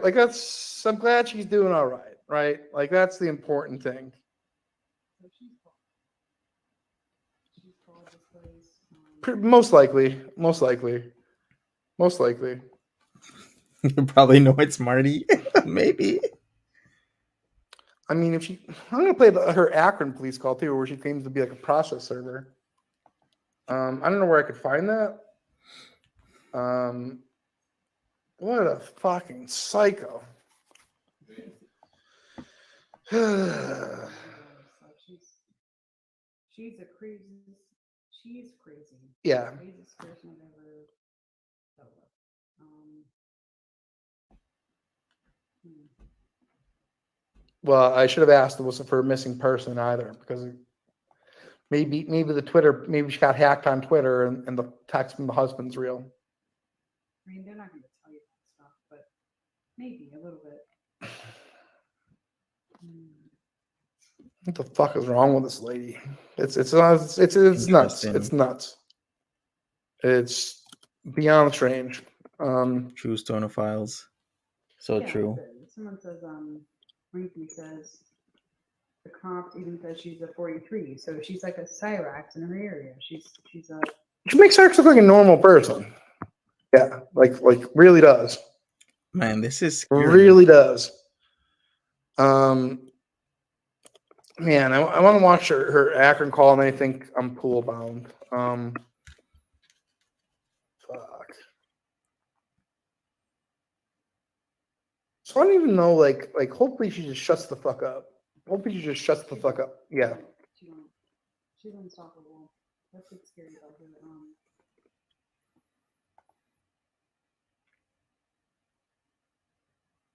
I'm glad she's doing all right. Right. Like, that's the important thing. She's called this place. Most likely. You probably know it's Marty. Maybe. I mean, I'm gonna play her Akron police call too, where she claims to be like a process server. I don't know where I could find that. What a fucking psycho. She's a crazy. She's crazy. Yeah. Craziest person I've ever dealt with. Well, I should have asked it wasn't for a missing person either, because maybe the Twitter, maybe she got hacked on Twitter and the text from the husband's real. I mean, they're not going to tell you that stuff, but maybe a little bit. What the fuck is wrong with this lady? It's nuts. It's nuts. It's beyond strange. True stoner files. So Yeah, true. Someone says, Rinky says, the comp even says she's a 43, so she's like a Cyrax in her area. She's a. She makes her look like a normal person. Yeah, like really does. Man, this is scary. Really does. Man, I want to watch her Akron call, and I think I'm pool bound. Fuck. So I don't even know. Like, hopefully she just shuts the fuck up. Yeah. She's unstoppable. That's what's scary about her.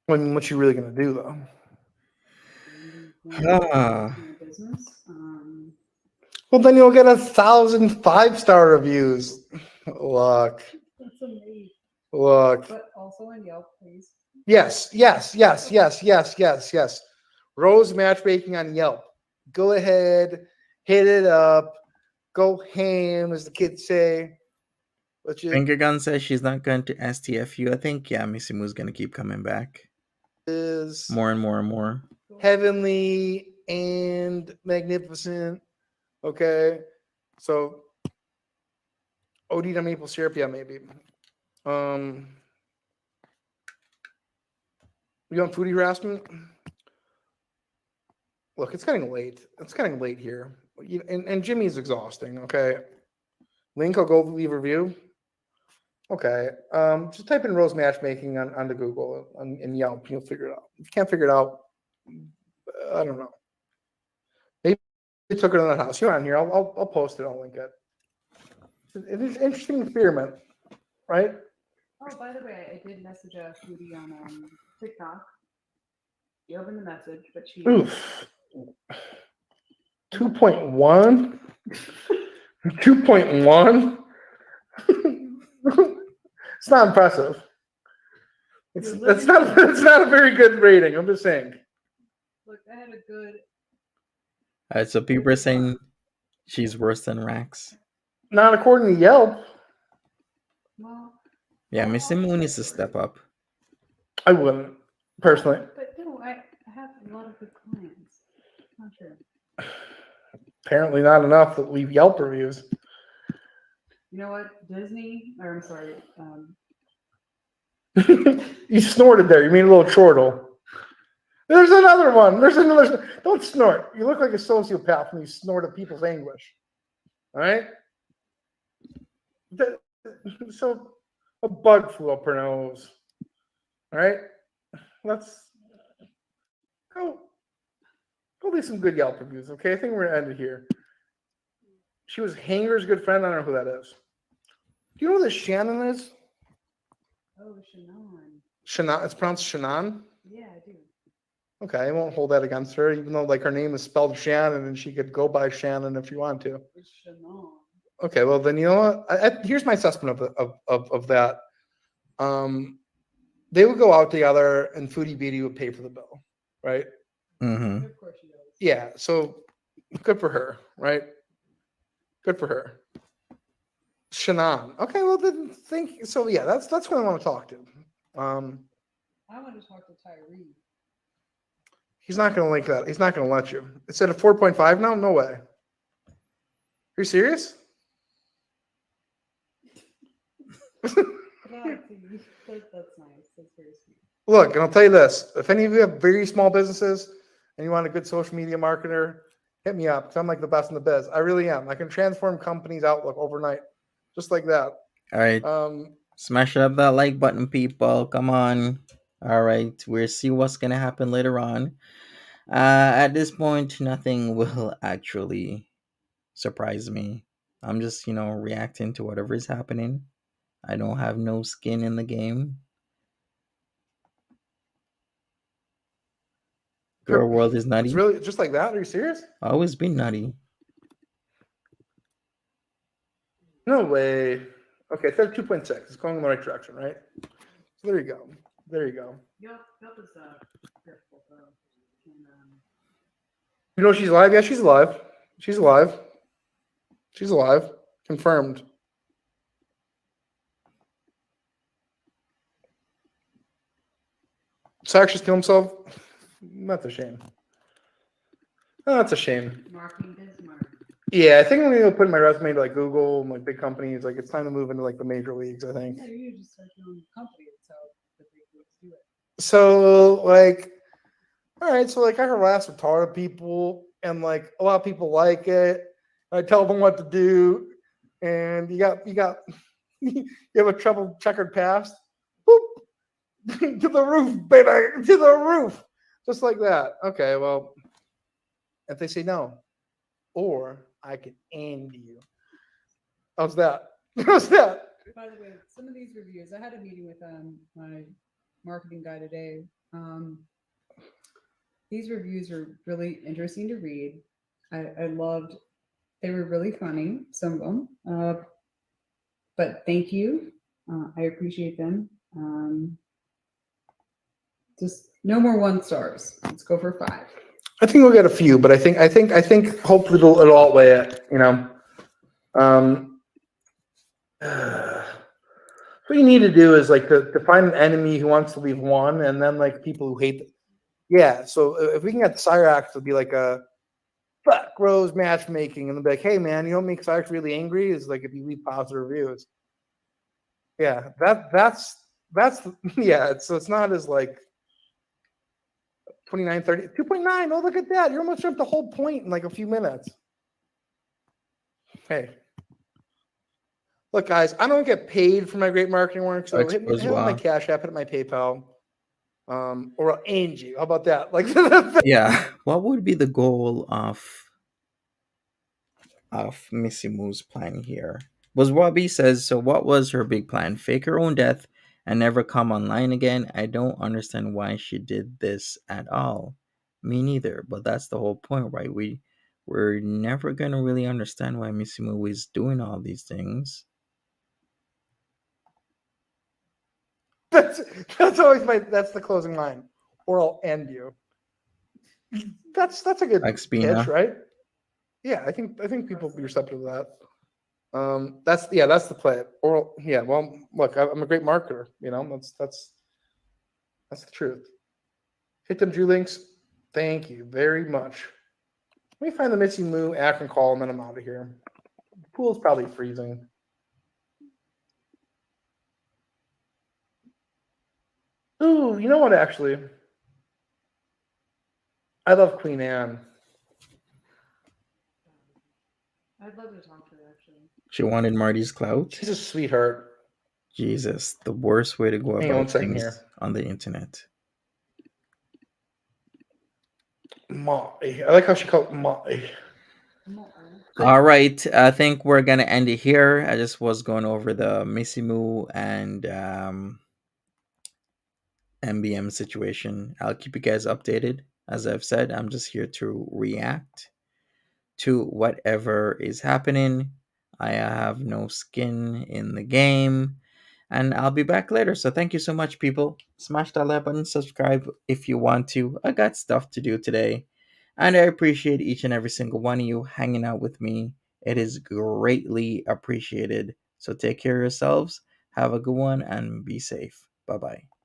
I mean, what's she really gonna do though? Business. Well, then you'll get 1,000 5-star reviews. Look. That's amazing. Look. But also on Yelp, please. Yes. Rose matchmaking on Yelp. Go ahead, hit it up, go ham, as the kids say. Finger Gun says she's not going to STF you. I think, yeah, Missy Moo's going to keep coming back. Is more and more. Heavenly and magnificent. Okay. So, OD maple syrup, yeah, maybe. You on foodie harassment? Look, it's getting late. Here. And Jimmy's exhausting, okay? Link, I'll go leave a review. Okay. Just type in Rose Matchmaking onto Google and Yelp. You'll figure it out. If you can't figure it out, I don't know. Maybe they took it in the house. You're on here. I'll post it. I'll link it. It is an interesting experiment, right? Oh, by the way, I did message a foodie on TikTok. You opened the message, but she. Oof. 2.1. 2.1. It's not impressive. It's not a very good rating. I'm just saying. Look, I had a good. All right, so people are saying she's worse than Rax. Not according to Yelp. Well. Yeah, Missy Moo needs to step up. I wouldn't, personally. But no, I have a lot of good clients. Not true. Apparently not enough that leave Yelp reviews. You know what? Disney, or I'm sorry. You snorted there. You mean a little chortle. There's another one. Don't snort. You look like a sociopath when you snort at people's anguish. All right? So a bug flew up her nose. All right? let's go leave some good Yelp reviews. Okay, I think we're gonna end it here. She was Hanger's good friend. I don't know who that is. Do you know who this Shannon is? Oh, Shannon. Shannon. It's pronounced Shannon. Yeah, I do. Okay, I won't hold that against her, even though like her name is spelled Shannon and she could go by Shannon if she wanted to. It's Shannon. Okay, well then you know what? Here's my assessment of that. They would go out together, and Foodie Beauty would pay for the bill, right? Mm-hmm. Of course she does. Yeah, so good for her, right? Good for her. Shannon. Okay, well then think so. Yeah, that's what I want to talk to. I want to talk to Tyree. He's not going to link that. He's not going to let you. It's at a 4.5 now. No way. Are you serious? That's nice. That's very sweet. Look, and I'll tell you this: if any of you have very small businesses and you want a good social media marketer, hit me up because I'm like the best in the biz. I really am. I can transform companies' outlook overnight, just like that. All right. Smash up that like button, people. Come on. All right. We'll see what's going to happen later on. At this point, nothing will actually surprise me. I'm just, reacting to whatever is happening. I don't have no skin in the game. Your world is nutty. It's really just like that? Are you serious? Always been nutty. No way. Okay, it's at 2.6. It's going in the right direction, right? So there you go. There you go. Yep, is careful though. You know she's alive? Yeah, she's alive. She's alive. She's alive. Confirmed. Sark just killed himself. That's a shame. Oh, that's a shame. Marketing Biz Marty. Yeah, I think I'm gonna put my resume to like Google and like big companies. Like it's time to move into like the major leagues, I think. Yeah, you just start your own company. So the big leagues do it. So like, all right, so like I harass retarded people and like a lot of people like it. I tell them what to do, and you have a troubled checkered past. Boop to the roof, baby, to the roof, just like that. Okay, well, if they say no, or I can end you. How's that? How's that? By the way, some of these reviews, I had a meeting with my marketing guy today. These reviews are really interesting to read. I loved. They were really funny, some of them. But thank you. I appreciate them. Just no more 1 stars. Let's go for 5. I think we'll get a few, but I think hopefully it'll outweigh it. What you need to do is like to find an enemy who wants to leave 1, and then like people who hate. Yeah, so if we can get the Cyrax to be like a fuck Rose matchmaking, and they'll be like, hey man, you know what makes Cyrax really angry is like if you leave positive reviews. Yeah, that's yeah. So it's not as like 29, 30, 2.9. Oh, look at that. You're almost jumped the whole point in like a few minutes. Hey. Look, guys, I don't get paid for my great marketing work, so hit me my Cash App, hit my PayPal, or I'll end you. How about that? Like, yeah. What would be the goal of Missy Moo's plan here? Was Robbie says, so what was her big plan? Fake her own death and never come online again? I don't understand why she did this at all. Me neither, but that's the whole point, right? We're never gonna really understand why Missy Moo is doing all these things. That's always that's the closing line, or I'll end you. That's a good pitch, right? Yeah, I think people will be receptive to that. That's the play. Or yeah, well, look, I'm a great marketer. That's the truth. Hit them Drew links. Thank you very much. Let me find the Missy Moo Akron call, and then I'm out of here. The pool's probably freezing. Ooh, you know what? Actually, I love Queen Anne. I'd love to talk to her, actually. She wanted Marty's clout. She's a sweetheart. Jesus, the worst way to go Hang on about one second things here. on the internet. Marty. I like how she called it Marty. All right, I think we're gonna end it here. I just was going over the Missy Moo and MBM situation. I'll keep you guys updated. As I've said, I'm just here to react to whatever is happening. I have no skin in the game. And I'll be back later. So thank you so much, people. Smash that like button, subscribe if you want to. I got stuff to do today. And I appreciate each and every single one of you hanging out with me. It is greatly appreciated. So take care of yourselves. Have a good one and be safe. Bye bye.